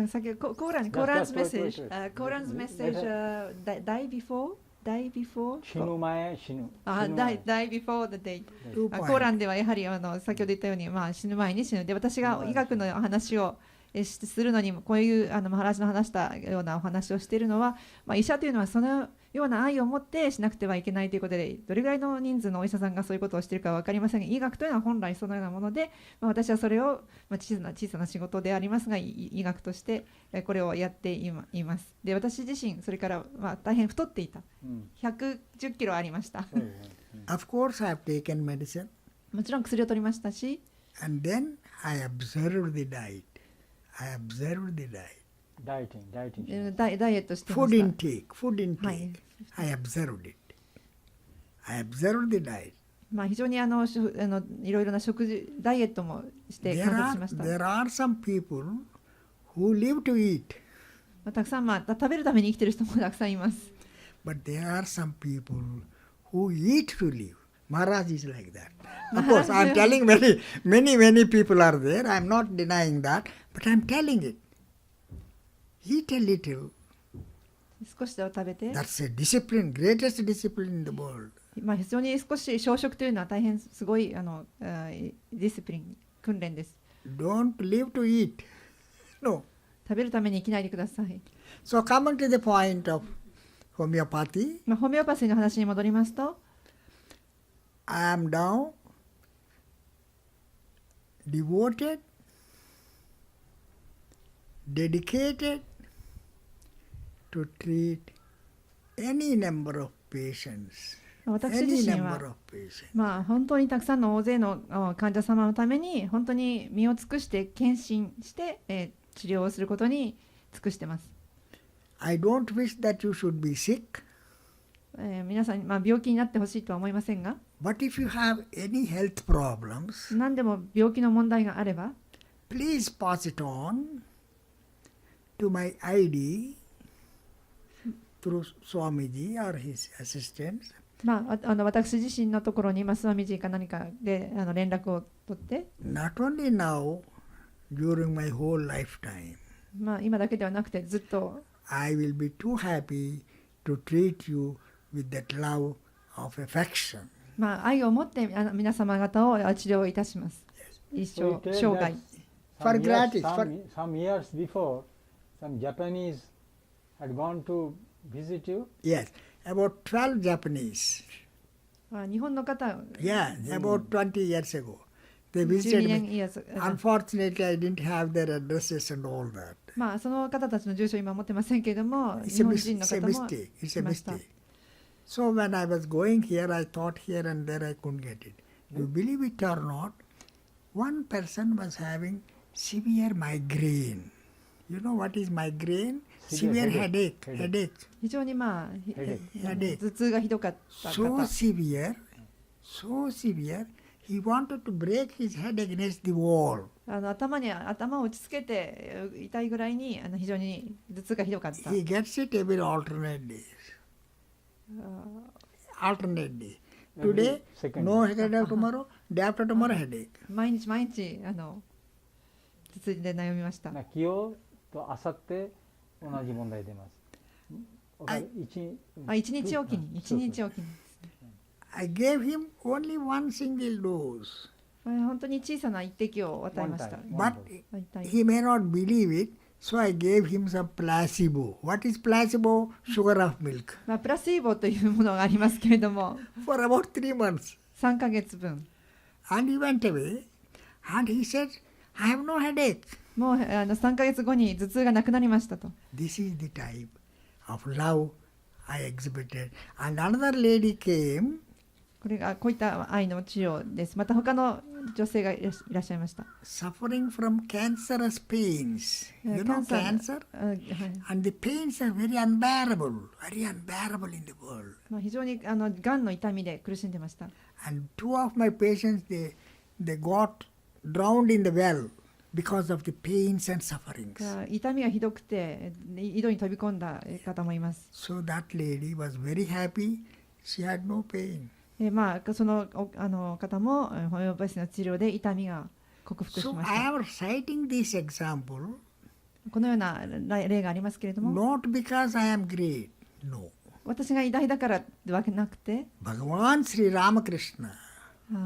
先コーランズメッセージ、コーランズメッセージ、die before 死ぬ前死ぬ。die before the date。コーランではやはり先ほど言ったように、死ぬ前に死ぬ。で、私が医学の話をするのにこういうマハラジの話したようなお話をしているのは、医者というのはそのような愛を持ってしなくてはいけないということで、どれぐらいの人数のお医者さんがそういうことをしているかは分かりませんが、医学というのは本来そのようなもので、私はそれを、小さな仕事でありますが、医学としてこれをやっています。で、私自身それから、大変太っていた、110キロありました。Of course, I have taken medicine. もちろん薬を取りましたし、And then I observed the diet. I observed the diet. Dieting. ダイエットしてました。Food intake. I observed it. I observed the diet. 非常にいろいろな食事、ダイエットもして観察しました。There are some people who live to eat. たくさん、食べるために生きている人もたくさんいます。But there are some people who eat to live. Maharaj is like that. Of course, I am telling many people are there. I am not denying that, but I am telling it. Eat a little. 少しで食べて。That's a discipline, greatest discipline in the world. 非常に少し小食というのは大変すごいディスプリン、訓練です。Don't live to eat. No. 食べるために生きないでください。So coming to the point of homeopathy. ホメオパシーの話に戻りますと、I am now devoted, dedicated to treat any number of patients. 私 Any 自身 number は of patients. 本当にたくさんの大勢の患者様のために本当に身を尽くして献身して、治療をすることに尽くしてます。I don't wish that you should be sick, 皆さんに、病気になってほしいとは思いませんが、 but if you have any health problems, 何でも病気の問題があれば please pass it on to my ID through Swamiji or his assistants. 私自身のところにスワミジーか何かで連絡を取って、 Not only now, during my whole lifetime, 今だけではなくてずっと I will be too happy to treat you with that love of affection. 愛を持って皆様方を治療いたします。一 So 生 it 生 tells 涯 that For some gratis, years, for- some years before, some Japanese had gone to visit you. Yes, about 12 Japanese. 日本の方 Yeah, about 20 years ago. They 12 visited 年 me. いやそ Unfortunately, I didn't have their addresses and all that. その方たちの住所を今持ってませんけれども、 It's 日 a, 本 mis- 人の it's a 方も mistake. It's 来 a ました。 mistake. So when I was going here, I thought here and there I couldn't get it. You believe it or not, one person was having severe migraine. You know what is migraine? Severe Severe headache. headache. 非常にHeadache. 頭痛がひどかった方 So severe, he wanted to break his head against the wall. 頭を打ちつけて痛いぐらいに非常に頭痛がひどかった。 He gets it every alternate days. Alternate day. Today, Second no day. headache tomorrow, day after tomorrow headache. 毎日頭痛で悩みました。昨日と明後日同じ問題出ます。わかる？一日おきに一日おきに。I gave him only one single dose. 本当に小さな一滴を与えました。 But 痛い he may not believe it, so I gave him some placebo. What is placebo? Sugar of milk. プラシーボというものがありますけれども、 For about 3 months. 3ヶ月分。 And he went away and he said, I have no headache. もう3ヶ月後に頭痛がなくなりましたと。 This is the type of love I exhibited. And another lady came. こういった愛の治療です。また他の女性がいらっしゃいました。 Suffering from cancerous pains. You know cancer? はい、 And the pains are very unbearable in the world. 非常にがんの痛みで苦しんでました。 And 2 of my patients, they got drowned in the well because of the pains and sufferings. 痛みがひどくて井戸に飛び込んだ方もいます。 So that lady was very happy. She had no pain. その方もホメオパシーの治療で痛みが克服し So まし I た。 am citing this example このような例がありますけれども、 not because I am great. No. 私が偉大だからではなくて、 Bhagavan Sri Ramakrishna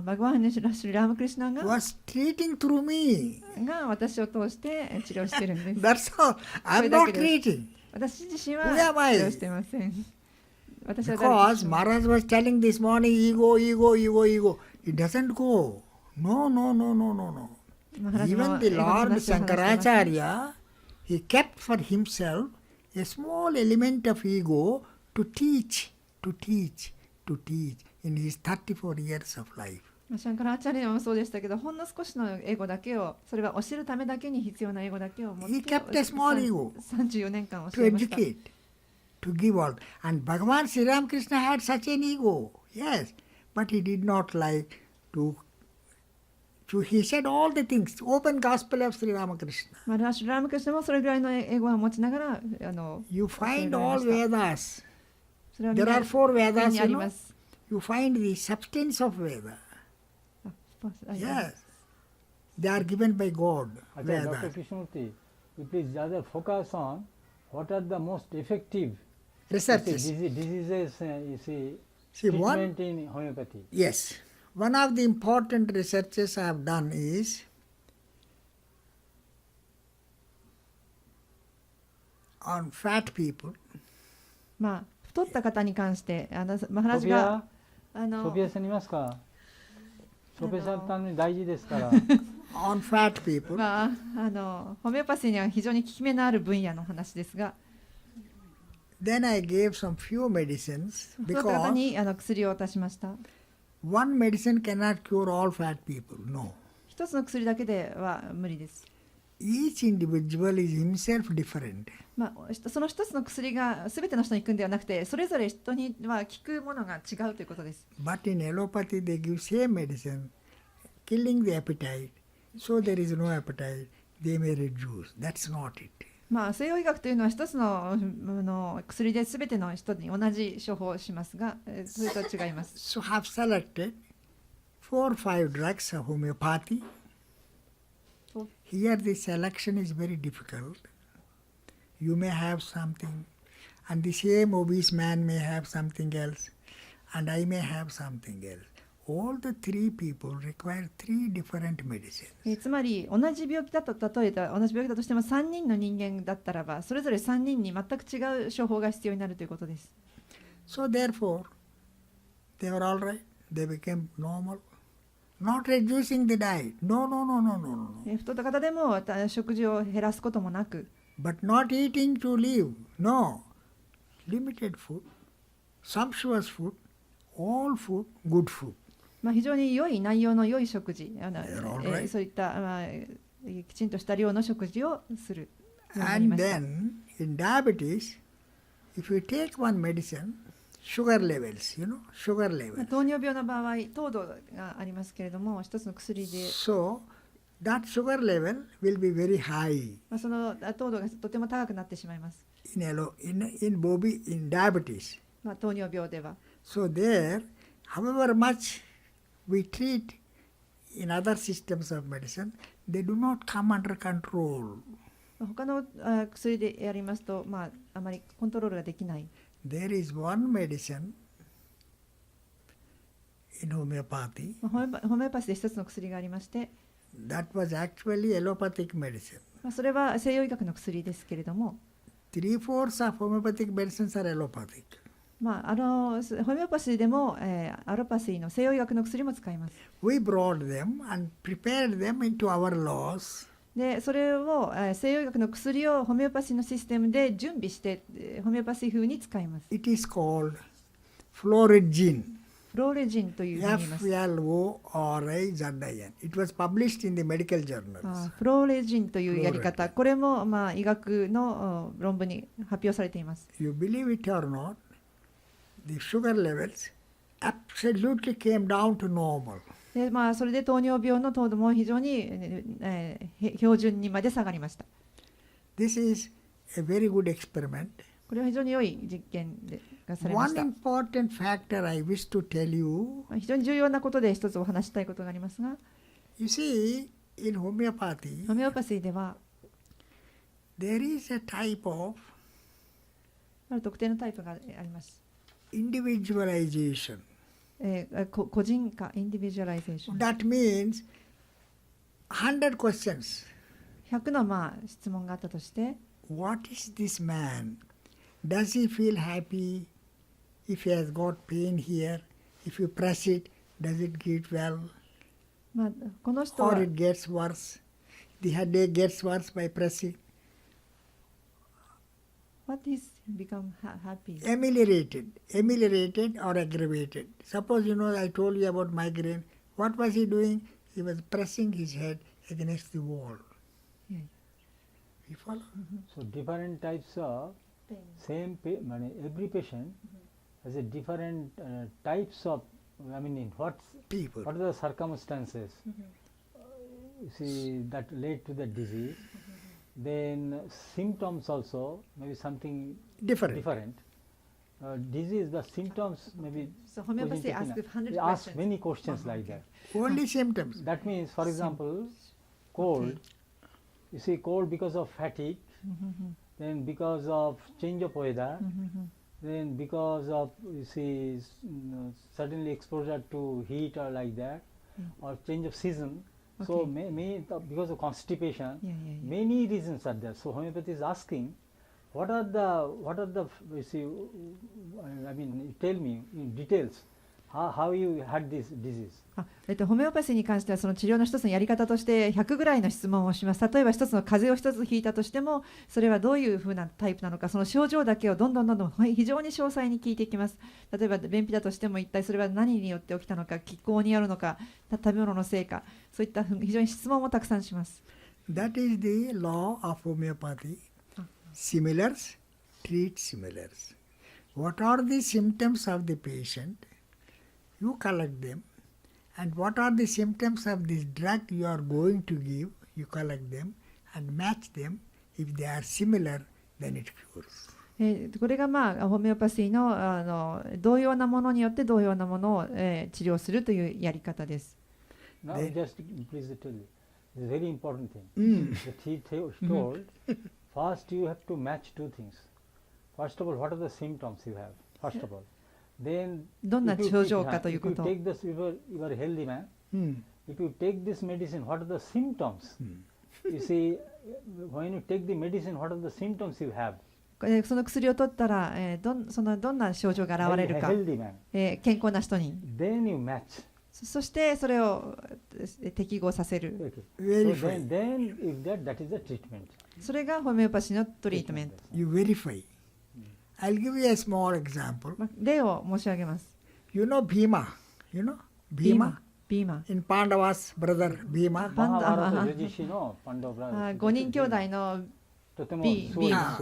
バグワンシュリラームクリシュナ was treating through me. が私を通して治療してるんです。 That's all. I'm not treating. 私自身は Who am I? 治療してません。私は誰で Because しょう。 Maharaj was telling this morning, ego. It doesn't go. No. マハラジ Even も the 英語の Lord 話を話しています。 Shankaracharya, he kept for himself a small element of ego to teach in his 34 years of life. シャンカラアチャリアもそうでしたけど、ほんの少しの英語だけを、それは教えるためだけに必要な英語だけを持って He kept a small ego 34年間 to 教えました。 educate, to give all. And Bhagavan Sri Ramakrishna had such an ego, yes, but he did not like to he said all the things, open gospel of Sri Ramakrishna. ラームクリシュナもそれぐらいの英語を持ちながら、You 教え find られま all した。 Vedas. それは There 皆 are 4 Vedas, にあ you り know. ます。 You find the substance of Veda. Yes. They are given by God. Dr. Vedas. Krishnamurti, you please rather focus on what are the most effective Researches. diseases, you See, treatment in homeopathy. Yes. One of the important researches I have done is on fat people. 太った方に関してマハラソフィジがア、ソフィアさんいますか？ソフィアさんために大事ですから。On fat people. ホメオパシーには非常に効き目のある分野の話ですが、Then I gave some few medicines その方 because に薬を渡しました。 one medicine cannot cure all fat people. No. 一つの薬だけでは無理です。 Each individual is himself different. その一つの薬が全ての人に効くんではなくて、それぞれ人には効くものが違うということです。 But in allopathy, they give same medicine, killing the appetite. So there is no appetite. They may reduce. That's not it. 西洋医学というのは一つの薬で全ての人に同じ処方をしますが、それと違います。 So have selected 4 or 5 drugs of homeopathy. Here the selection is very difficult. You may have something, and the same obese man may have something else, and I may have something else. All the 3 people require 3 different medicines. つまり同じ病気だと例えた同じ病気だとしても3人の人間だったらばそれぞれ3人に全く違う処方が必要になるということです。 So therefore, they were all right. They became normal. Not reducing the diet. No. 太った方でも食事を減らすこともなく、 But not eating to live. No. Limited food, sumptuous food, all food, good food. 非常に良い内容の良い食事、 right. そういった、きちんとした量の食事をするようになり And ました。 then in diabetes, if you take one medicine, sugar levels, sugar levels. 糖尿病の場合、糖度がありますけれども、一つの薬で、 So that sugar level will be very high その糖度がとても高くなってしまいます。 in diabetes. 糖尿病では。 So there, however much we treat in other systems of medicine, they do not come under control. 他の薬でやりますと、あまりコントロールができない。 There is one medicine in homeopathy ホメオパシーで一つの薬がありまして、 that was actually allopathic medicine. それは西洋医学の薬ですけれども、 3/4 of homeopathic medicines are allopathic. ホメオパシーでも、アロパシーの西洋医学の薬も使います。 We brought them and prepared them into our laws. でそれを、西洋医学の薬をホメオパシーのシステムで準備して、ホメオパシー風に使います。 It is called Floridgine. フローレジンというふうに言います。 FLORIZIN. It was published in the medical journals. フローレジンというやり方、これも、医学の論文に発表されています。 You believe it or not, the sugar levels absolutely came down to normal. でそれで糖尿病の糖度も非常に、標準にまで下がりました。 This is a very good experiment. これは非常に良い実験がされまし One た。 important factor I wish to tell you, 非常に重要なことで一つお話したいことがありますが、 you see, in homeopathy, ホメオパシーでは there is a type of ある特定のタイプがあります。 individualization. 個人化、インディビジュアライゼーション。 That means 100 questions. 100の質問があったとして、 What is this man? Does he feel happy if he has got pain here? If you press it, does it get well? この人は Or it gets worse? The headache gets worse by pressing. What is become happy? Ameliorated or aggravated. Suppose I told you about migraine. What was he doing? He was pressing his head against the wall. Yeah. You follow? So different types of same every patient has a different types of, in People. what are the circumstances you see that led to the disease, then symptoms also maybe something Different. Disease, the symptoms maybe So homeopathy asks 100 they ask questions. many questions like Okay. that. Only symptoms. That means, for example, cold. You see, cold because of fatigue, then because of change of weather, then because of suddenly exposure to heat or like that, or change of season. So Okay. because of constipation, Yeah. many reasons are there. So homeopathy is asking, you tell me in details how you had this disease? ホメオパシーに関してはその治療の一つのやり方として100ぐらいの質問をします。例えば一つの風邪を一つひいたとしても、それはどういうふうなタイプなのか、その症状だけをどんどん非常に詳細に聞いていきます。例えば便秘だとしても、一体それは何によって起きたのか、気候によるのか、食べ物のせいか、そういった非常に質問をたくさんします。That is the law of homeopathy. Similars treat similars. What are the symptoms of the patient? You collect them. And what are the symptoms of this drug you are going to give? You collect them and match them. If they are similar, then it cures. これが、ホメオパシーの、同様なものによって同様なものを、治療するというやり方です。Now, just please tell you, this is a very important thing. That he told, first you have to match two things. First of all, what are the symptoms you have? First of all. Then, どんな症状かというこ if と。 you take this, you are a healthy man. If you take this medicine, what are the symptoms? You see, when you take the medicine, what are the symptoms you have? その薬を取ったら、どんな症状が現れるか、 Healthy man. 健康な人に。Then you match. そしてそれを適合させる。Okay. So then if that is the treatment. それがホメオパシーのトリートメント。You verify. I'll give you a small example. 例を申し上げます。You know Bhima? You know Bhima? ビーマ。In Pandava's brother Bhima. 5人兄弟のビーマ。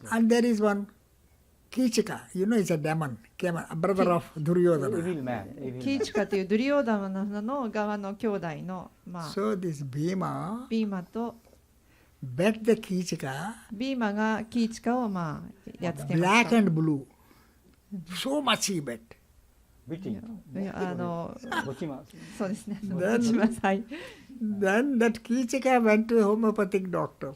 And there is one Kichika. You know, he's a demon. A brother of Duryodhana. キーチカというドゥリオーダマの側の兄弟の、So this Bhima ビーマと bet the Kichika ビーマがキーチカをやっつけまし black た。 and blue. So much he bet. Beating. そうですね。 Then that Kichika went to a homeopathic doctor.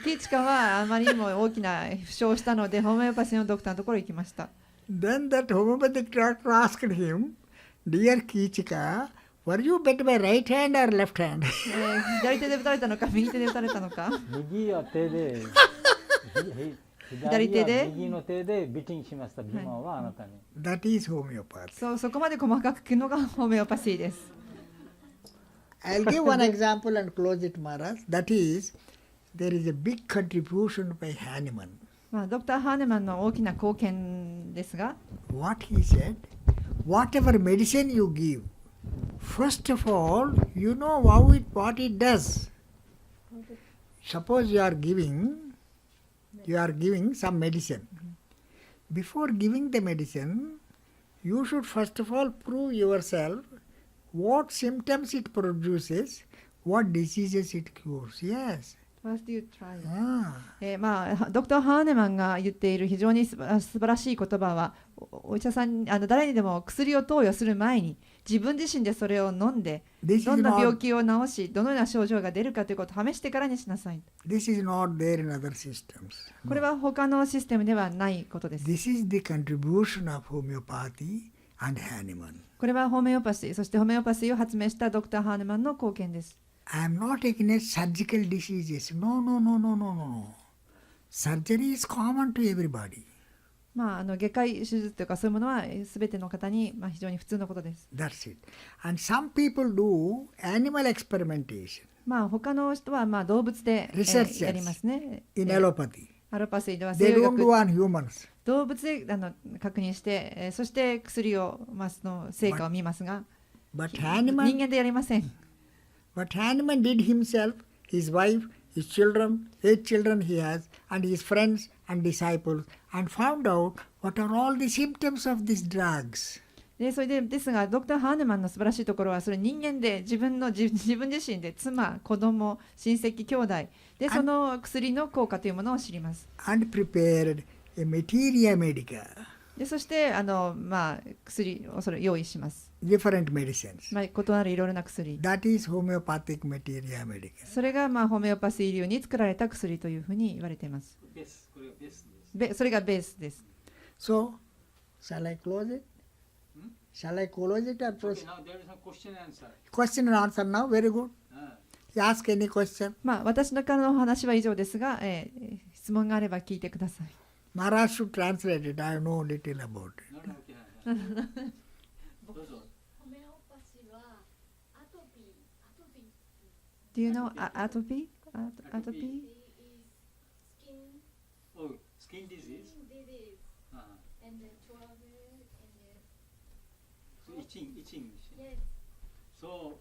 キーチカはあまりにも大きな負傷をしたので、ホメオパシーのドクターのところに行きました。Then that homeopathic doctor asked him, Dear Kichika, were you bet by right hand or left hand? 左手で打たれたのか、右手で打たれたのか。左手で右の手でビティングしました。ビマはあなたに。That is homeopathy. そこまで細かく聞くのがホメオパシーです。I'll give one example and close it, Maharaj. That is, there is a big contribution by Hahnemann. ドクター・ハーネマンの大きな貢献ですが、 What he said, whatever medicine you give, first of all, you know what it does. Suppose you are giving some medicine. Before giving the medicine, you should first of all prove yourself what symptoms it produces, what diseases it cures. Yes. First you try. ドクター・ハーネマンが言っている非常に素晴らしい言葉は、お医者さん誰にでも薬を投与する前に自分自身でそれを飲んで、どんな病気を治し、どのような症状が出るかということを試してからにしなさい。This is not there in other systems. これは他のシステムではないことです。This is the contribution of homeopathy and Hahnemann. これはホメオパシー、そしてホメオパシーを発明したドクター・ハーネマンの貢献です。I am not against surgical diseases. No. Surgery is common to everybody. 外科医手術というかそういうものは全ての方に非常に普通のことです。That's it. And some people do animal experimentation. 他の人は動物でやりますね。In allopathy. アロパシーでは They don't do on humans. 動物で確認して、そして薬をの成果を見ますが、But 人間でやりません。But Hahnemann did himself, his wife, his children, 8 children he has, and his friends and disciples, and found out what are all the symptoms of these drugs. それですが、ドクター・ハーネマンの素晴らしいところは、それ人間で自分自身で妻、子供、親戚、兄弟でその薬の効果というものを知ります。And prepared a materia medica. でそして薬をそれ用意します。Different medicines. 異なるいろいろな薬。That is homeopathic materia medica. それがホメオパシー流に作られた薬というふうに言われています。それがベースです。So, shall I close it? Shall I close it or proceed? Now there is a question and answer. Question and answer now. Very good. Ask any question. 私のからの話は以上ですが、質問があれば聞いてください。Maharaj should translate it. I know little about it. どうぞ。ホメオパシーはアトピー Do you know atopy? Atopy? is skin Oh, skin disease. disease and then trouble and then So itching. yes So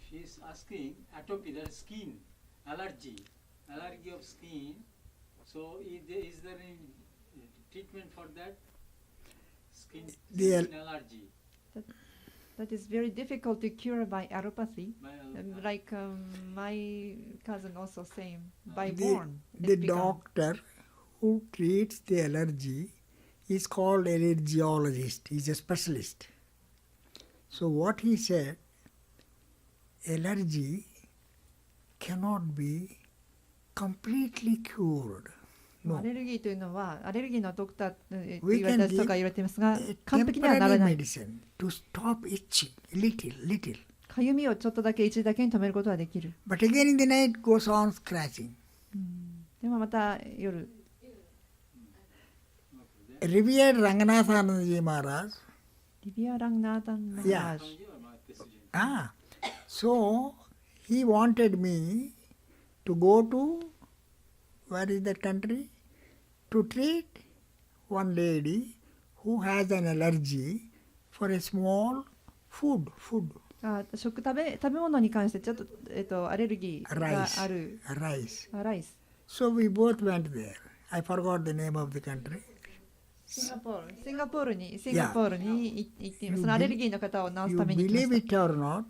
she is asking atopy, that is skin allergy of skin. So is there any treatment for that skin allergy? That is very difficult to cure by allopathy. By Like my cousin also same. By The, born. the it become- doctor who treats the allergy is called allergologist. He's a specialist. So what he said, allergy cannot be completely cured. ア No. レルギーというのはアレルギーのドクターって言 We われ can た人が言われていますが A 完璧にはなら temporary ない。 medicine to stop itching, little. かゆみをちょっとだけ一時だけに止めることはできる。 But again in the night goes on scratching. でもまた夜 Revered Ranganathanandaji Maharaj. リビア・ランナータンマ Yeah. ハージ So he wanted me to go to, where is that country? To treat one lady who has an allergy for a small food. 食べ物に関してちょっと、アレルギーが Rice. ある Rice. ライス So we both went there. I forgot the name of the country. シンガポールに行っています。そのアレルギーの方を治す You ために行きま believe し it or not,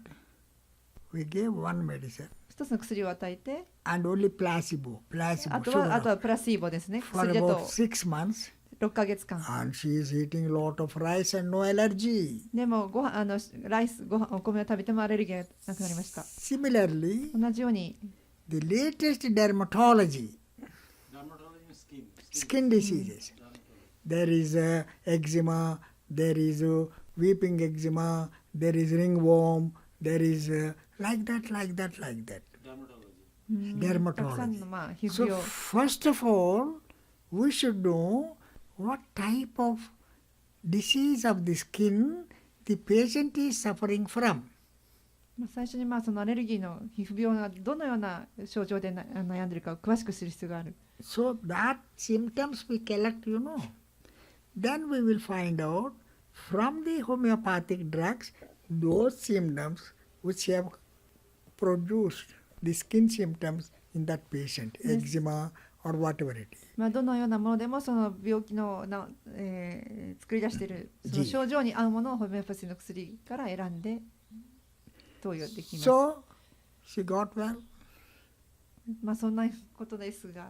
we gave one medicine た。一つの薬を与えて and only placebo. あとは sugar, プラシーボですね。 for 薬だ about と 6 months. 6ヶ月間。 And she is eating lot of rice and no allergy. でもライスお米を食べてもアレルギーがなくなりました。 Similarly, 同じように the latest dermatology, skin diseases. There is eczema, there is weeping eczema, there is ringworm, there is like that. Dermatology. たくさん Dermatology. の皮膚 So 病 first of all, we should know what type of disease of the skin the patient is suffering from. 最初にそのアレルギーの皮膚病がどのような症状で悩んでいるかを詳しく知る必要がある。 So that symptoms we collect, Then we will find out from the homeopathic drugs those symptoms which have produced the skin symptoms in that patient, eczema or whatever it is. どのようなものでもその病気の作り出しているその症状に合うものをホメオパシーの薬から選んで投与できます。 So she got well. そんなことですが、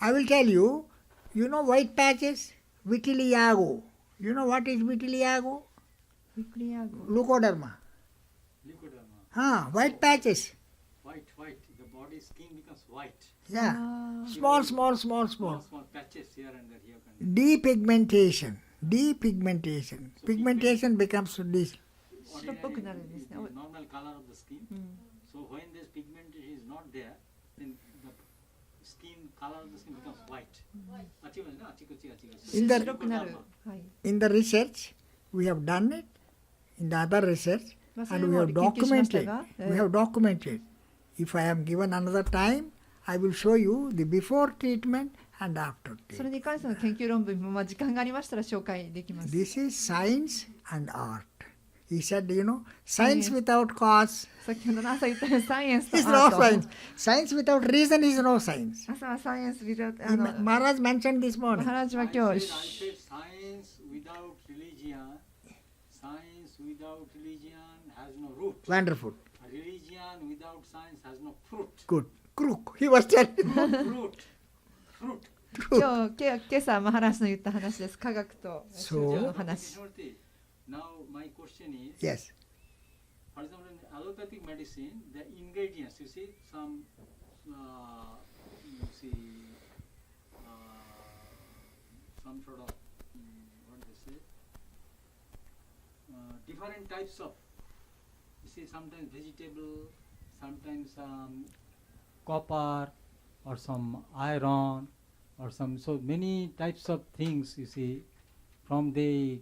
I will tell you, white patches? Vitiligo. You know what is vitiligo? ウィクリアゴ Leukoderma. Leukoderma. White patches. White. The body skin becomes white. Yeah. Small. Small patches here and there. Depigmentation. Pigmentation becomes this. 白っぽくなるんですね。 Normal color of the skin. So when this pigmentation is not there, then the skin color of the skin becomes white. In the- 白くなる。はい。 In the research, we have done it. In the other research, それ and we も have 研究しました documented. が、 We have documented. If I am given another time, I will show you the before treatment and after それ treatment. に関しての研究論文も時間がありましたら紹介できます。 This is science and art. He said, science without cause 先ほどの朝言ったようにサイエンスと is ア no ート。 science. Science without reason is no science. 朝はサイエンスビザMaharaj mentioned this マ morning. ハラジは I 今 said 日 science without religion has no root. Wonderful. Religion without science has no fruit. Good. Crook. He was telling. Fruit. 今朝マハラジの言った話です。科学と数字の話。 Now my question is, Yes. for example, in allopathic medicine, the ingredients, you see, some sort of, what they say, different types of, you see, sometimes vegetable, sometimes copper, or some iron, or some, so many types of things, you see, from the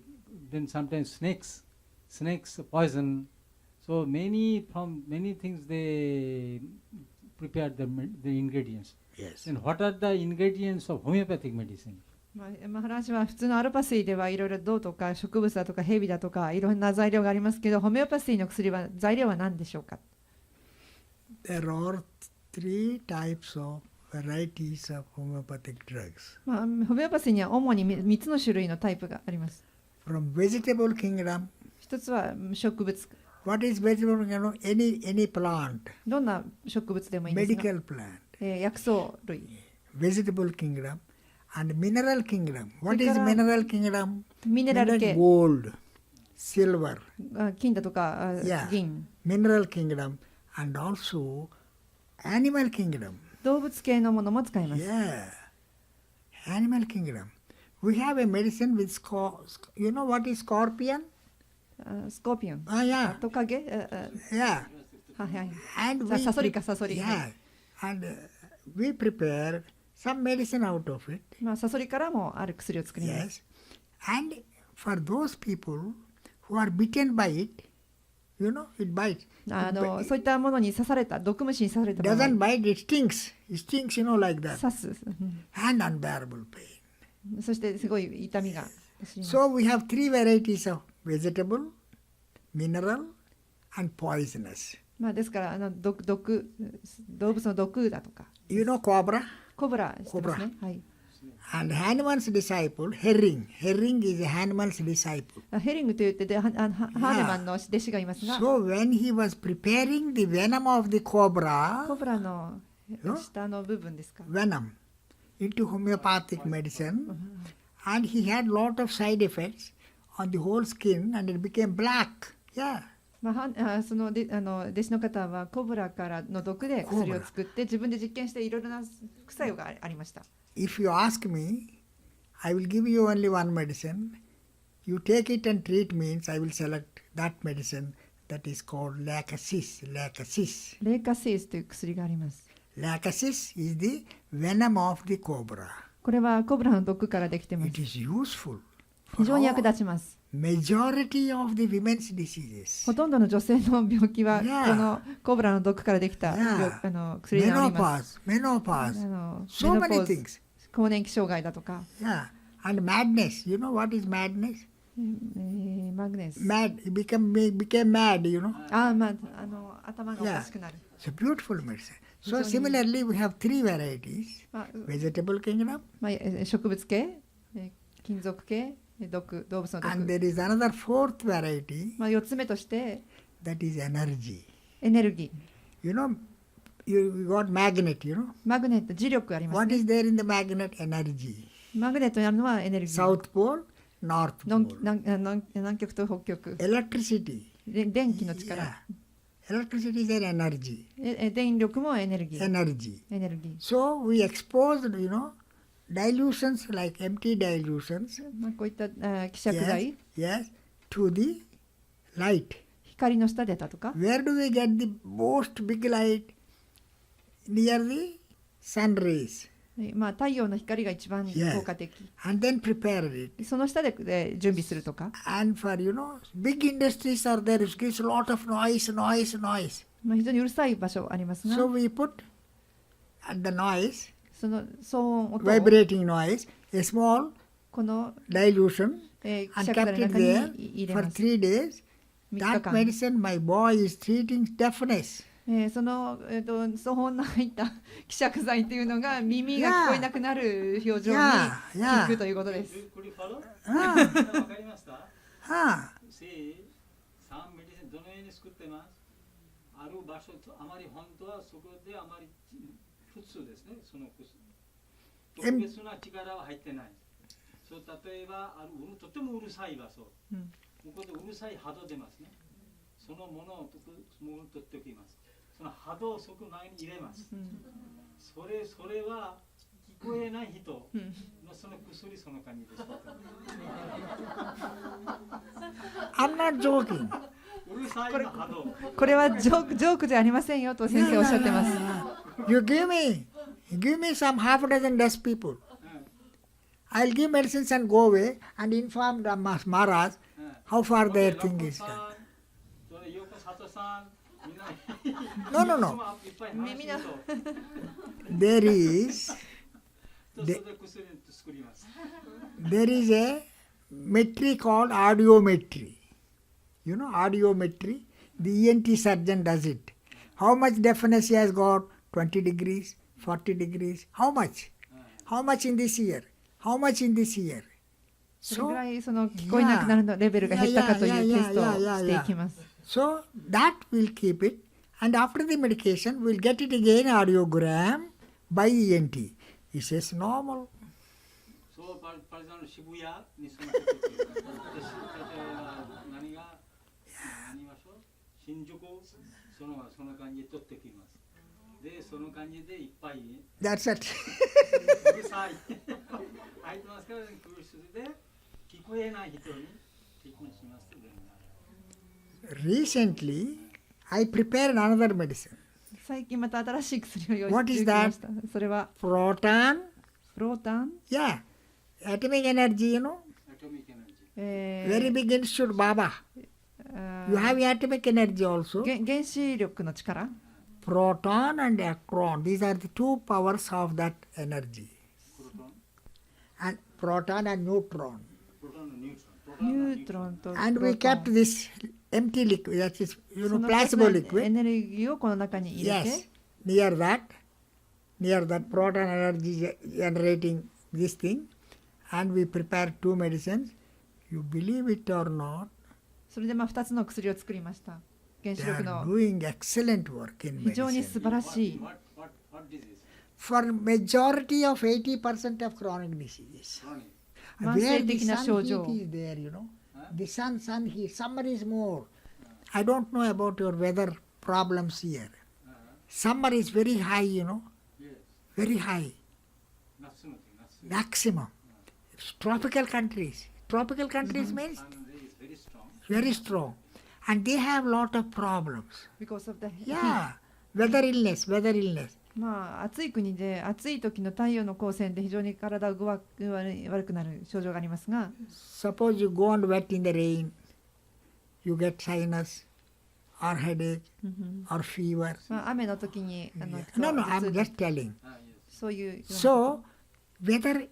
then sometimes snakes poison. So from many things they prepare the ingredients. Yes. Then what are the ingredients of homeopathic medicine? マハラジは普通のアロパシーではいろいろ銅とか植物だとかヘビだとかいろんな材料がありますけど、ホメオパシーの薬は材料は何でしょうか？ There are 3 types of varieties of homeopathic drugs. ホメオパシーには主に3つの種類のタイプがあります。 From vegetable kingdom, 一つは植物。 what is vegetable kingdom? Any plant, どんな植物でもいいんですが、 medical plant. 薬草類。 Vegetable kingdom and mineral kingdom. What is それから mineral kingdom? ミネラル系、 Gold, silver, 金だとか Yeah. 銀。 mineral kingdom, and also animal kingdom. 動物系のものも使います。 Yeah, animal kingdom. We have a medicine with you know what is scorpion? スコーピオン。 Yeah, トカゲ。 yeah. はいはい。 And サソリかサソリ。 yeah, and we prepare some medicine out of it. サソリからもある薬を作ります。 Yes, and for those people who are bitten by it, you know, it bites. そういったものに刺された、毒虫に刺されたもの Doesn't に bite, it stings. It stings, you know, like that. 刺す。 And unbearable pain. そしてすごい痛みが走ります。 So we have 3 varieties of vegetable, mineral, and poisonous. ですから動物の毒だとか、 You know cobra? コブラしてますね。はい。 And Hanuman's disciple, herring. Herring is Hanuman's disciple. ヘリングといってハーネマンの弟子がいますが、 So when he was preparing the venom of the コ cobra, ブラの下の部分ですか。 venom, into homeopathic medicine, and he had lot of side effects on the whole skin, and it became black. Yeah. その弟子の方はコブラからの毒で薬を作って自分で実験していろいろな副作用がありました。 If you ask me, I will give you only one medicine. You take it and treat means I will select that medicine that is called lacasis. Lacasis. レイカシースという薬があります。 Lacasis is the venom of the cobra. これはコブラの毒からできてます。 It is useful 非 for 常に役 all, 立ちます。 majority of the women's diseases. ほとんどの女性の病気は Yeah. このコブラの毒からできた Yeah. 薬で治ります。 Menopause. So メノポ many ーズ things. 更年期障害だとか、 Yeah. And madness. You know what is madness? マグネス。 Mad. It became mad, you know. 頭がおかしくなる。 It's a beautiful medicine. So similarly, we have 3 varieties. vegetable kingdom, 植物系、金属系、動物の and 毒。 there is another 4th variety 4つ目として、 that is energy. エネルギー。 You know, you got magnet, you know. マグネット、磁力あります What ね。 is there in the magnet? Energy. マグネットにあるのはエネルギー。 South pole, north 南極と北極。 Electricity. 電気の力。 Yeah. Electricity is an energy. 電力もエネルギー。 Energy. エネルギー。 So we exposed, you know, dilutions like empty dilutions. こういった希釈剤、 Yes, to the light. 光の下でだとか、 Where do we get the most big light? Near the sun rays. 太陽の光が一番効果的。 And then prepare it. その下で準備するとか、 And for, you know, big industries are there. It gives a lot of noise. 非常にうるさい場所ありますが、 So we put at the noise, その騒音音を vibrating noise, a small この、dilution, 希 and 釈剤 kept の it 中に there 入れ for ます。 3 days. 3日 That 間。 medicine, my boy, is treating deafness. その、騒音の入った希釈剤というのが耳が聞こえなくなる表情に Yeah. 効くということです。 Could you follow? Ah, わかりました ah. See, some medicine どのように作ってますある場所とあまり本当はそこであまり普通ですね、その薬。特別な力は入ってない。そう例えばとてもうるさい場所、ここでうるさい波動出ますね。そのものを取っておきます。その波動をそこ前に入れます。それは聞こえない人のその薬その間にです。I'm not joking. うるさいの波動。これはジョークじゃありませんよと先生おっしゃってます。 You give me some half a dozen deaf people. I'll give medicines and go away and inform the Maharaj how far their Okay, thing Lokko is done. san, それYoko Sato-san、みんな No, no, いつ no. もいっぱい話すると There is それで薬作ります。 there is a metry called audiometry. You know audiometry? The ENT surgeon does it. How much deafness he has got? 20 degrees, 40 degrees. How much? How much in this year? How much in this year? それぐ So, らいその聞こえなくなるのレベルが減ったかというテストをしていきます。 so that will keep it. And after the medication, we'll get it again audiogram by ENT. He says normal. そうパリさんの渋谷にその時何が何場所新宿その感じで取ってきます。でその感じでいっぱい That's it. うるさい入ってますから空室で聞こえない人に聞きしますと。 Recently, I prepared another medicine. 最近また新しい薬を用意 What して is きま that? した。それは Proton, プロタン、 yeah, atomic energy, you know. アトミックエナジー Very big institute, Baba. You have atomic energy also. 原子力の力、 Proton and electron. These are the two powers of that energy. プロトン And proton and neutron. プロトンのニュートロンニュートロンとプ And ロ we トン kept this empty liquid, that is, you そ know, の plasma エ liquid. ネルギーをこの中に入れて、 Yes, near that proton energy generating this thing. And we prepared two medicines. You believe it or not, それで2つの薬を作りました。原子 they 力 are の doing excellent work in 非常に medicine. 素晴らしい What disease? For majority of 80% of chronic diseases. 何 慢 Where 性 the 的な sun 症状 heat is there, you know. The sun heat. Summer is more. I don't know about your weather problems here. Summer is very high, you know. Yes. Very high. 夏の時夏 Maximum. It's tropical countries. Tropical countries means Sun ray is very strong. very strong. And they have lot of problems. because of the Yeah. Weather illness. まあ暑い国で暑い時の太陽の光線で非常に体が悪くなる症状がありますが、 Suppose you go and wet in the rain. You get sinus or headache or fever. まあ、雨の時にNo, no, 頭 I'm 痛 just telling. そういうような So, weather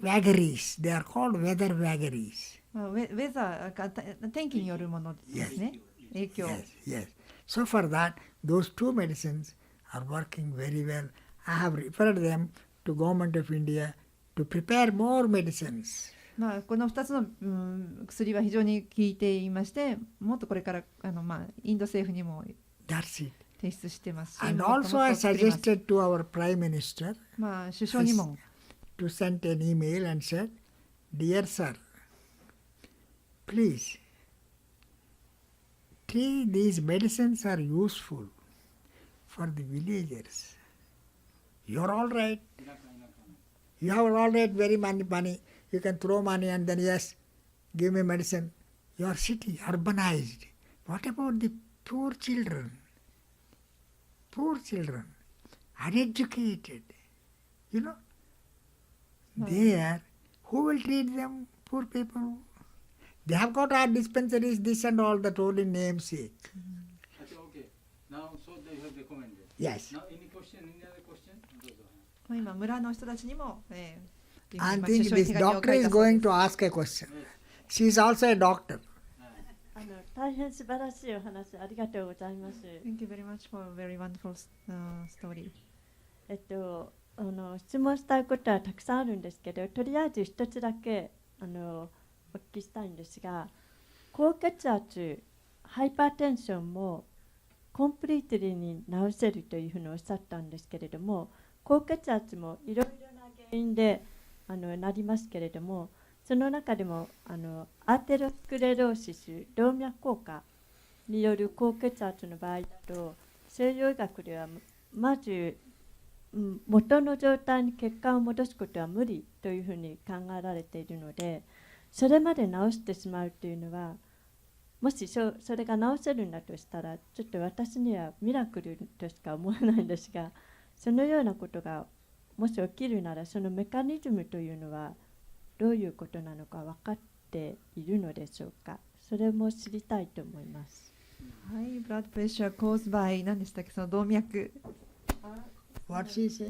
vagaries, they are called weather vagaries. まあ、ウェザーが天気によるものですね、影響。 Yes. So for that, those two medicines are working very well. I have referred them to Government of India to prepare more medicines. まあ、この2つの、薬は非常に効いていまして、もっとこれからインド政府にも That's it. 提出してますし、 And もっと also もっ I と作ります。 suggested to our Prime Minister まあ、首相にも to send an email and said, Dear sir, please, these medicines are useful for the villagers. You're all right. You have all right very money. You can throw money and then yes, give me medicine. Your city, urbanized. What about the poor children? Uneducated. You know, there, who will treat them? Poor people. They have got our dispensaries, this and all, that only namesake. Okay. Now, so they have recommended. Yes. Now, any other question? まあ今村の人たちにも、I まあ think 首相に this 手紙を doctor 書い is たそうで going す。 to ask a question. She is also a doctor. 大変素晴らしいお話ありがとうございます。 Thank you very much for a very wonderful story. 質問したいことはたくさんあるんですけど、とりあえず一つだけお聞きしたいんですが、高血圧、ハイパーテンションもコンプリートリーに治せるというふうにおっしゃったんですけれども、高血圧もいろいろな原因でなりますけれども、その中でもアーテロスクレローシス、動脈硬化による高血圧の場合だと、西洋医学ではまず元の状態に血管を戻すことは無理というふうに考えられているので、それまで治してしまうというのは、もしそれが治せるんだとしたら、ちょっと私にはミラクルとしか思えないんですが、そのようなことがもし起きるなら、そのメカニズムというのはどういうことなのか分かっているのでしょうか。それも知りたいと思います。High blood pressure caused by 何でしたっけ、その動脈。What she say?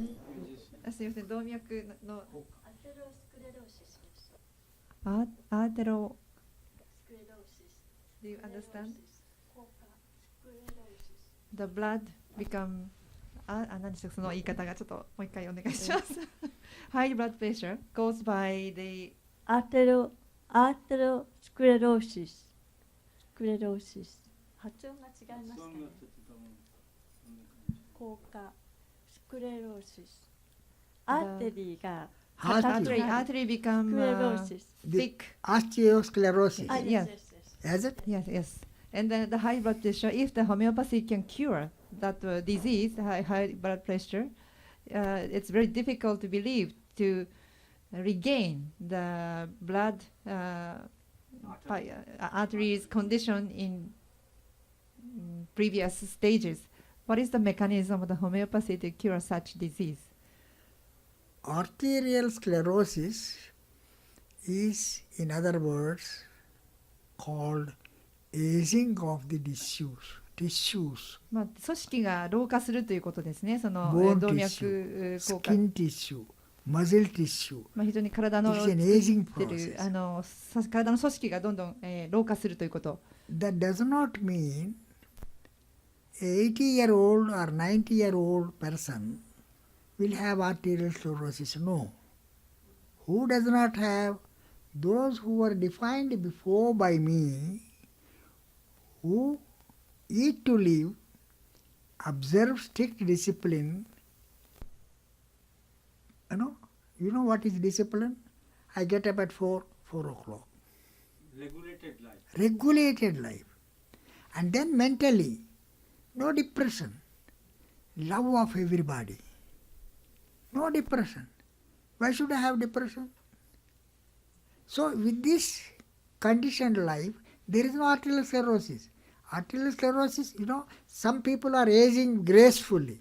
すみません、動脈のアテロスクレローシスです。アーテロ。スクレローシス。Do you understand? 効果スクレローシス。The blood become 何でしたっけ、その言い方がちょっともう一回お願いします。High blood pressure caused by the アテロスクレローシス。スクレローシス。発音が違いますかね。効果スクレローシス。アーテリーが artery become スクレローシス。 thick. Osteosclerosis. Yes. Is it? Yes, yes. And the high blood pressure, if the homeopathy can cure that disease, high blood pressure, it's very difficult to believe to regain the blood arteries condition in previous stages. What is the mechanism of the homeopathy to cure such disease? Arterial sclerosis is, in other words, called aging of the tissues, まあ、組織が老化するということですね。その bone 動 tissue, 脈硬化、 skin tissue, muscle tissue. まあ、非常に体の It is an aging 作ってる process. 体の組織がどんどん、老化するということ。That does not mean 80-year-old or 90-year-old person will have arterial sclerosis. No. Who does not have? Those who were defined before by me, who eat to live, observe strict discipline. You know what is discipline? I get up at 4 o'clock. Regulated life. And then mentally, no depression, love of everybody. No depression. Why should I have depression? So with this conditioned life, there is no arterial sclerosis. Arterial sclerosis, some people are aging gracefully.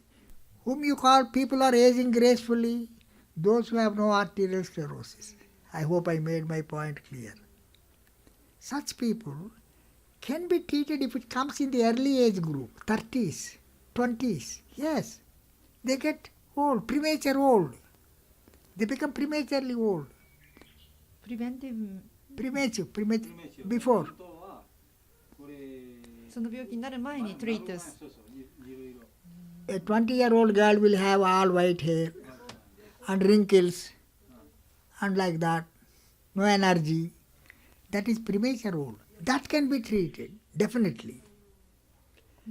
Whom you call people are aging gracefully? Those who have no arterial sclerosis. I hope I made my point clear. Such people can be treated if it comes in the early age group, 30s, 20s. Yes, they get old, premature old. They become prematurely old. Premature, before. その病気になる前に treat us. A 20-year-old girl will have all white hair and wrinkles and like that, no energy. That is premature old. That can be treated, definitely.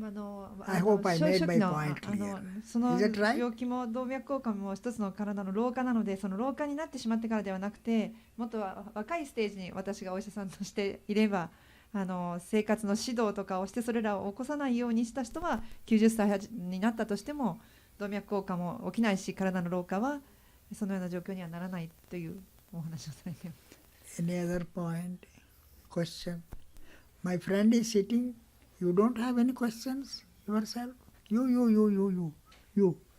I hope I made my point clear. その Is that right? 病気も動脈硬化も一つの体の老化なので、その老化になってしまってからではなくて、もっと若いステージに私がお医者さんとしていれば、生活の指導とかをしてそれらを起こさないようにした人は90歳になったとしても動脈硬化も起きないし、体の老化はそのような状況にはならないというお話をされています。Any other point? Question? My friend is sitting. You don't have any questions yourself? You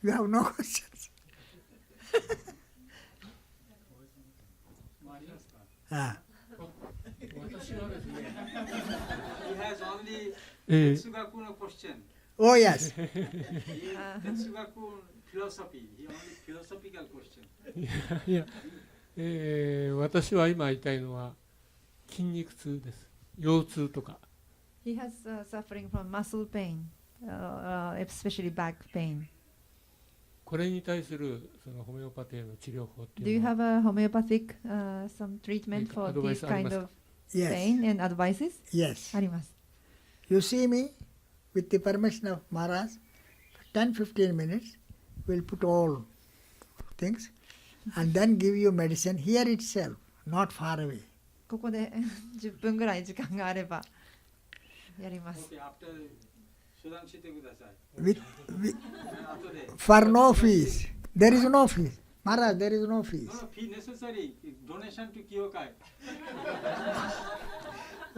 have no questions. He has only Tetsugaku question. Oh yes. Tetsugaku philosophy. He only philosophical question. いや、私は今言いたいのは筋肉痛です。腰痛とか。He has suffering from muscle pain, especially back pain. これに対するそのホメオパティの治療法ってい Do う you のは have a homeopathic some treatment for this kind of Yes. pain and advices? Yes. あります。You see me, with the permission of Maharaj, 10-15 minutes, we'll put all things and then give you medicine here itself, not far away. ここで10分ぐらい時間があればやります。Okay, after 相談してください。 後で。 For no fees. There is no fees. Maharaj, there is no fees. No fee necessary. Donation to Kyokai.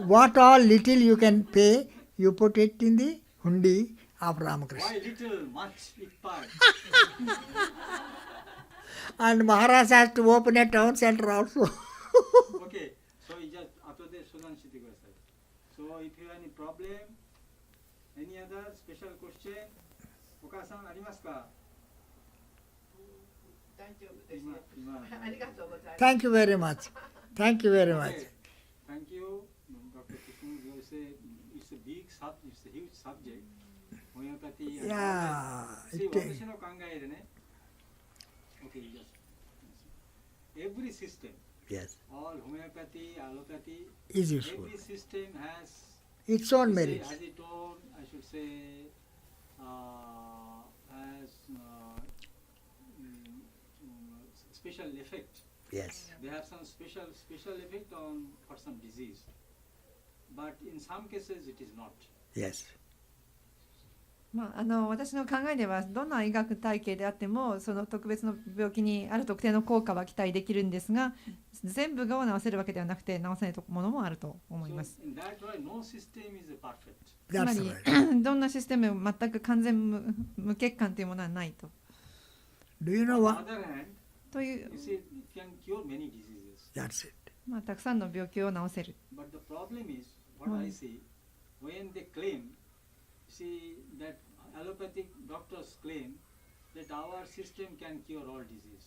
What all little you can pay, you put it in the hundi of Ramakrishna. Why little, much, big part? And Maharaj has to open a town center also. Okay, so just 後で相談してください。So if you have any problem, any other special question, お母さんありますか？大丈夫です。今ありがとうございます。 Thank you very much. Thank you very much. Okay. Thank you, Dr. Kishnu. You say it's a big it's a huge subject. Homeopathy. And Yeah. see, It, 私の考えでね。Okay, yes. Every system, yes. all homeopathy, allopathy, Is useful. every system has Its own merits. has its own, I should say, has special effect. Yes. They have some special effect on for some disease, but in some cases it is not. Yes. 私の考えではどんな医学体系であってもその特別の病気にある特定の効果は期待できるんですが、全部がを治せるわけではなくて治せないものもあると思います。 So in that way, no system is perfect. つま That's り right. どんなシステムも全く完全無欠陥というものはないと。 Do you know On what? the other hand, という、 you see, it can cure many diseases. That's it. たくさんの病気を治せる。 But the problem is, what I see, when they claim, see that allopathic doctors claim that our system can cure all disease,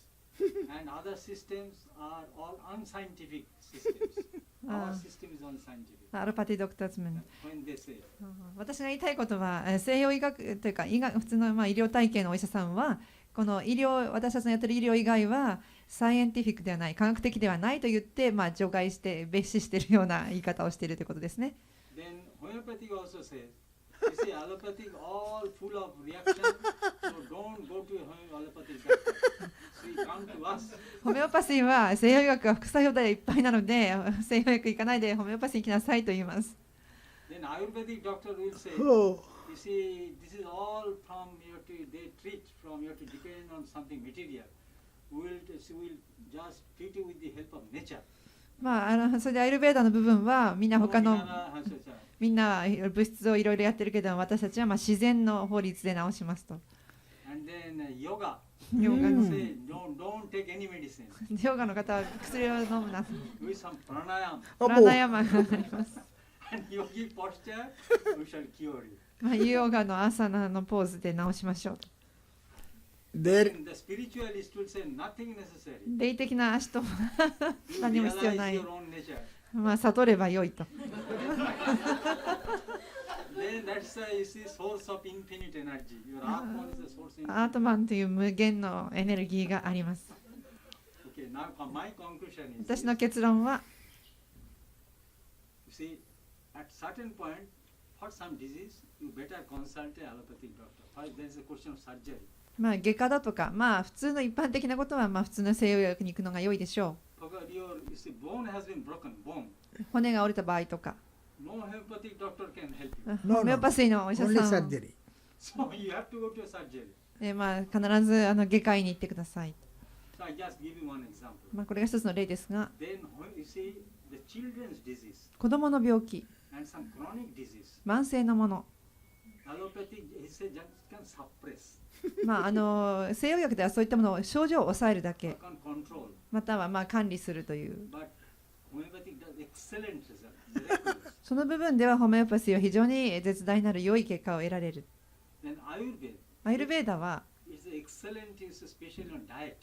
and other systems are all unscientific systems. Our system is unscientific. アロパティドクターズメン。 When they say, 私が言いたいことは西洋医学というか普通の医療体系のお医者さんはこの私たちのやってる医療以外はサイエンティフィックではない科学的ではないと言って除外して蔑視しているような言い方をしているということですね。 then homeopathic also says, you see, allopathic all full of reaction, so don't go to allopathic doctor. See, come to us. ホメオパシーは西洋医学は副作用でいっぱいなので西洋医学行かないでホメオパシーに来なさいと言います。 Then Ayurvedic doctor will say, Oh. you see, this is all from they treat from you have to depend on something material. We'll just treat you with the help of nature. それでアイルベーダの部分はみんな他の No, no, no, no. みんな物質をいろいろやってるけど私たちは自然の法律で治しますと。 And then yoga. ヨガ They の say, don't take any medicine. ヨガの方は薬を飲むな。 Do some pranayam. プラナヤマがあります。 And yogi posture, we shall cure you. ヨガの朝のポーズで治しましょうと。 There, And the spiritualist will say nothing necessary. 霊的な足と You 何も必要 realize ない。 your own nature. 悟ればよいと。 Then that's you see source of infinite energy. Your Atman is the source of アー infinite トマンという無限のエネルギーがあります。 Okay, now my conclusion is 私 this. の結論は You see, at certain point, for some disease, you better consult a allopathic doctor. First, there is a question of surgery. 外科だとか普通の一般的なことは普通の西洋医学に行くのが良いでしょ Because you see, bone has been broken, bone. う。骨が折れた場合とか No homeopathic doctor can help you. no, ホメオパシーのお医者 only さん surgery. So you have to go to a surgery. 必ず外科医に行ってください。 So I just give you one example. これが一つの例ですが Then you see the children's disease 子どもの病気 and some chronic disease. 慢性のもの Allopathic, he said, just can suppress, 西洋医学ではそういったものを症状を抑えるだ or け can control. または管理するという But homeopathic does excellent result. Miraculous. その部分ではホメオパシーは非常に絶大なる良い結果を得られる。 Then Ayurveda アイルベーダは is excellent, is especially on diet.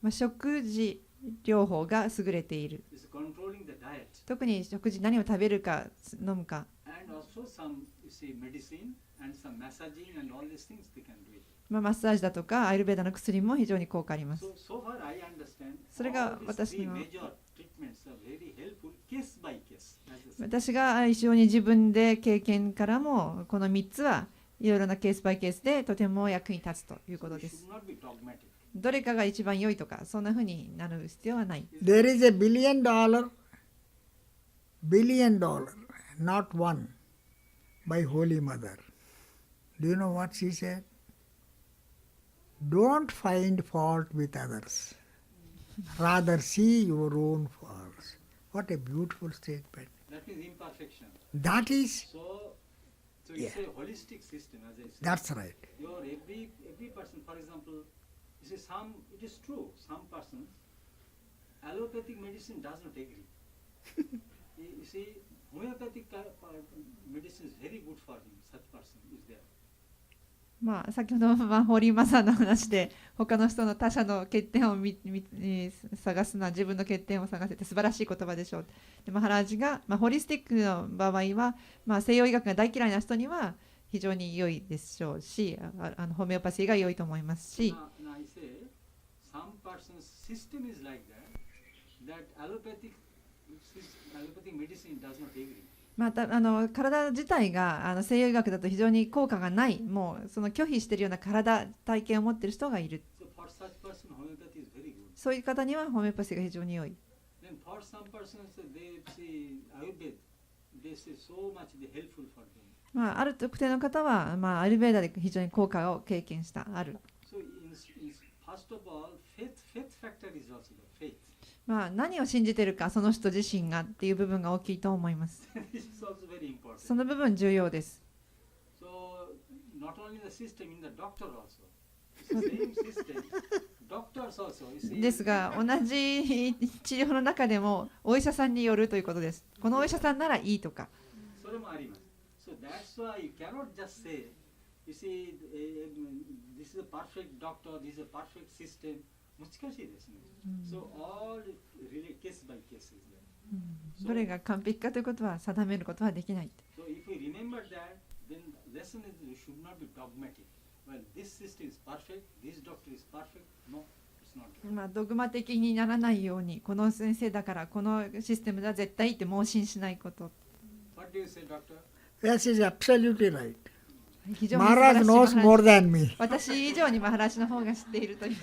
食事療法が優れている。 Is controlling the diet. 特に食事何を食べるか飲むか And also some, you see, medicine and some massaging and all these things they can do it. マッサージだとかアイルベーダの薬も非常に効果あります。 So far I understand それが all these 私 three の major treatments are very helpful case by case. As I said. 私が非常に自分で経験からもこの3つはいろいろなケースバイケースでとても役に立つということ We です。 should not be dogmatic. どれかが一番良いとかそんな風になる必要はない。 There is a $1 billion, not one, by Holy Mother. Do you know what she said? Don't find fault with others. Rather see your own faults. What a beautiful statement. That means imperfection. That is, So Yeah. it's a holistic system, as I said. that's right. Your every person, for example, you see it is true, some persons, allopathic medicine does not agree. You see, homeopathic medicine is very good for him. Such person is there. まあ、先ほど、堀井正さんの話で他の人の他者の欠点を探すのは自分の欠点を探せて素晴らしい言葉でしょう。でマハラージが、ホリスティックの場合は、西洋医学が大嫌いな人には非常に良いでしょうし、ホメオパシーが良いと思いますし、I say, some person's system is like that allopathic medicine does not agree. また体自体が西洋医学だと非常に効果がない、もうその拒否しているような体験を持っている人がいる。So for such person, homeopathy is very good. そういう方にはホメオパシーが非常に良い。Then for some persons, they see Ayurveda, they say so much helpful for them. ある特定の方は、アルベーダで非常に効果を経験したある。So first of all, faith factor is also the faith. 何を信じているか、その人自身がっていう部分が大きいと思います。This is also very important. その部分重要です。So not only the system, in the doctor also. Same system. Doctors also. You see, ですが、同じ治療の中でもお医者さんによるということです。このお医者さんならいいとか。それもあります。So that's why you cannot just say, you see, this is a perfect doctor, this is a perfect system. 難しいですね。So all really case by case is there. どれが完璧かということは定めることはできない。So if we remember that, then the lesson is we should not be dogmatic. Well, this system is perfect, this doctor is perfect. No, it's not. ドグマ的にならないように、この先生だからこのシステムでは絶対って盲信しないこと。What do you say, doctor? Yes, is absolutely right. 非常に素晴ら Maharaj しい knows more than me. 私以上にマハラジの方が知っているという。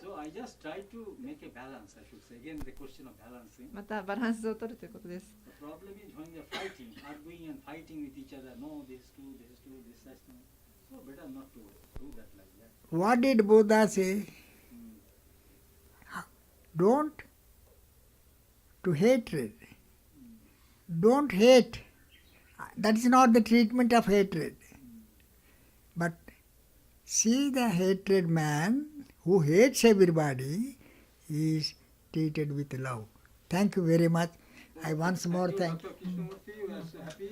So I just try to make a balance, I should say. Again, the question of balancing. またバランスを取るということです。The problem is when they're fighting, arguing and fighting with each other. No, this is true, this is true, this is true. So better not to do that like that. What did Buddha say? Don't to hatred. Don't hate. That is not the treatment of hatred. But see the hatred man who hates everybody is treated with love. Thank you very much. I once more thank Dr. Krishnamurti, you are so happy.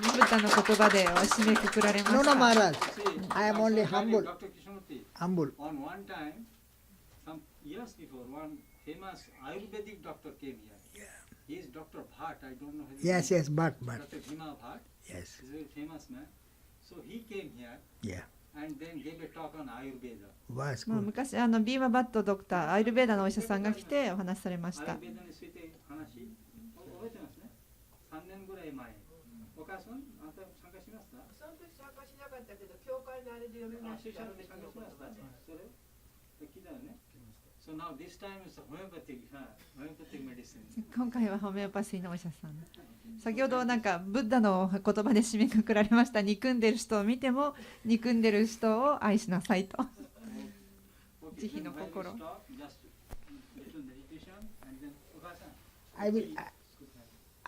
ブッダの言葉でお締めくくられま No, し no, た。 Maharaj. See, I am only humble. Dr. Krishnamurti, Humble. on one time, some years before, one famous Ayurvedic doctor came here. He is Dr. Bhatt, I don't know his Yes, name. yes, but. Dr. Bhima Bhatt. Yes. He's a very famous man. So he came here Yeah. and then gave a talk on Ayurveda. Was まあ good. 昔ビーマバットドクター、アイルベーダのお医者さんが来てお話しされました。 Ayurveda について話、覚えてますね。3年ぐらい前。お母さん、あなた参加しました？その時参加しなかったけど、教会のあれで読みました。参加しました。それ聞いたよね。So now this time is homeopathic medicine. 今回はホメオパシーのお医者さん。先ほどブッダの言葉で締めくくられました。憎んでる人を見ても憎んでる人を愛しなさいと。慈悲の心。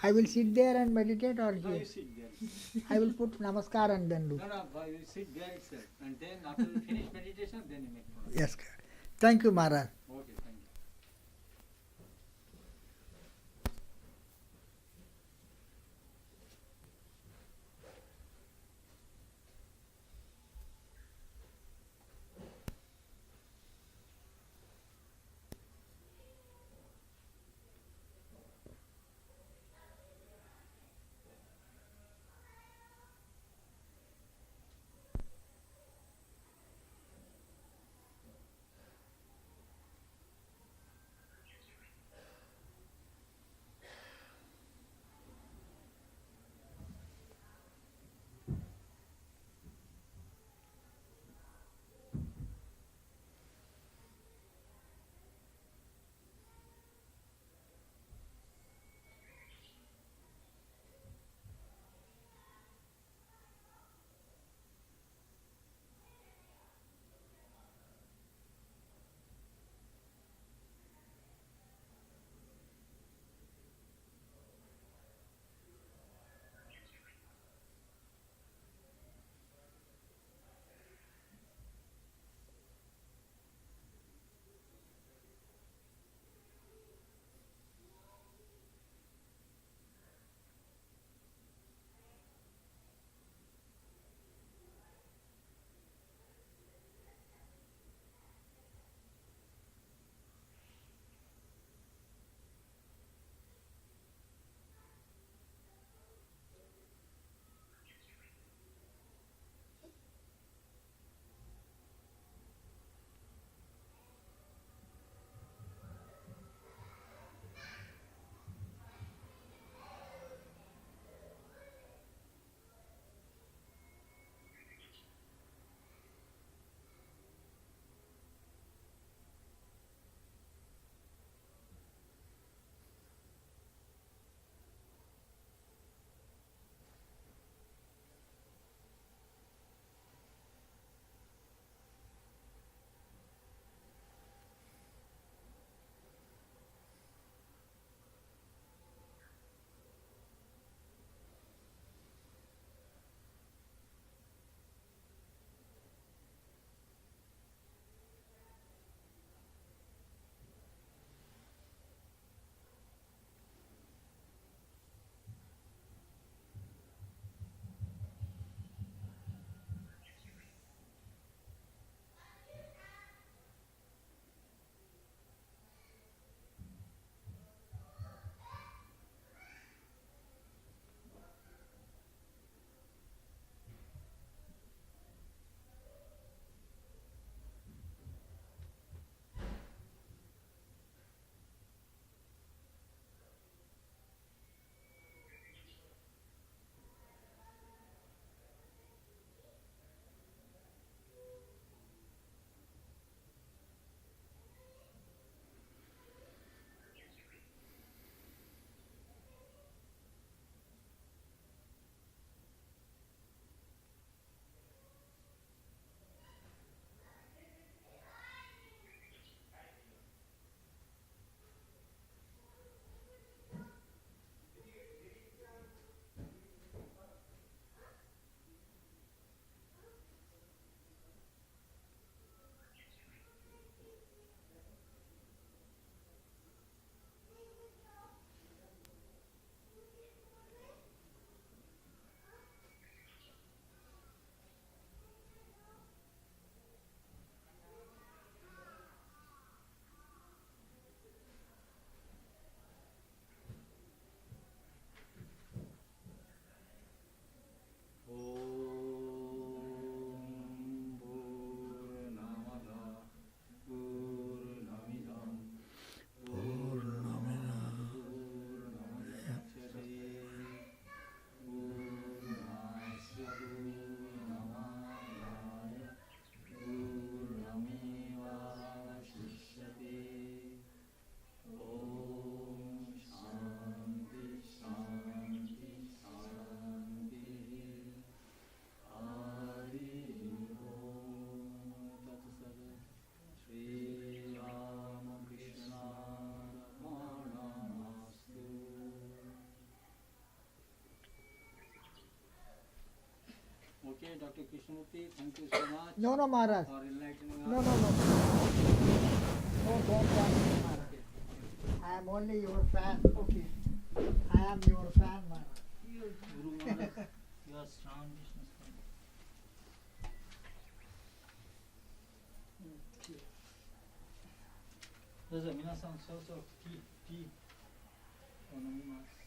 I will sit there and meditate or No, here. you sit there. I will put namaskar and then do. No, you sit there itself. And then after you finish meditation, then you make pranayama. Yes. Thank you, Maharaj. Okay, thank you. Dr. Krishnamurti, thank you so much No, no, Maharaj. for enlightening us. No, no, no. No, don't want me, Maharaj. I am only your fan. Okay. I am your fan, Maharaj. Guru Maharaj, you are strong businessman. Okay. どうぞ皆さん、そうそう、ティーを飲みます。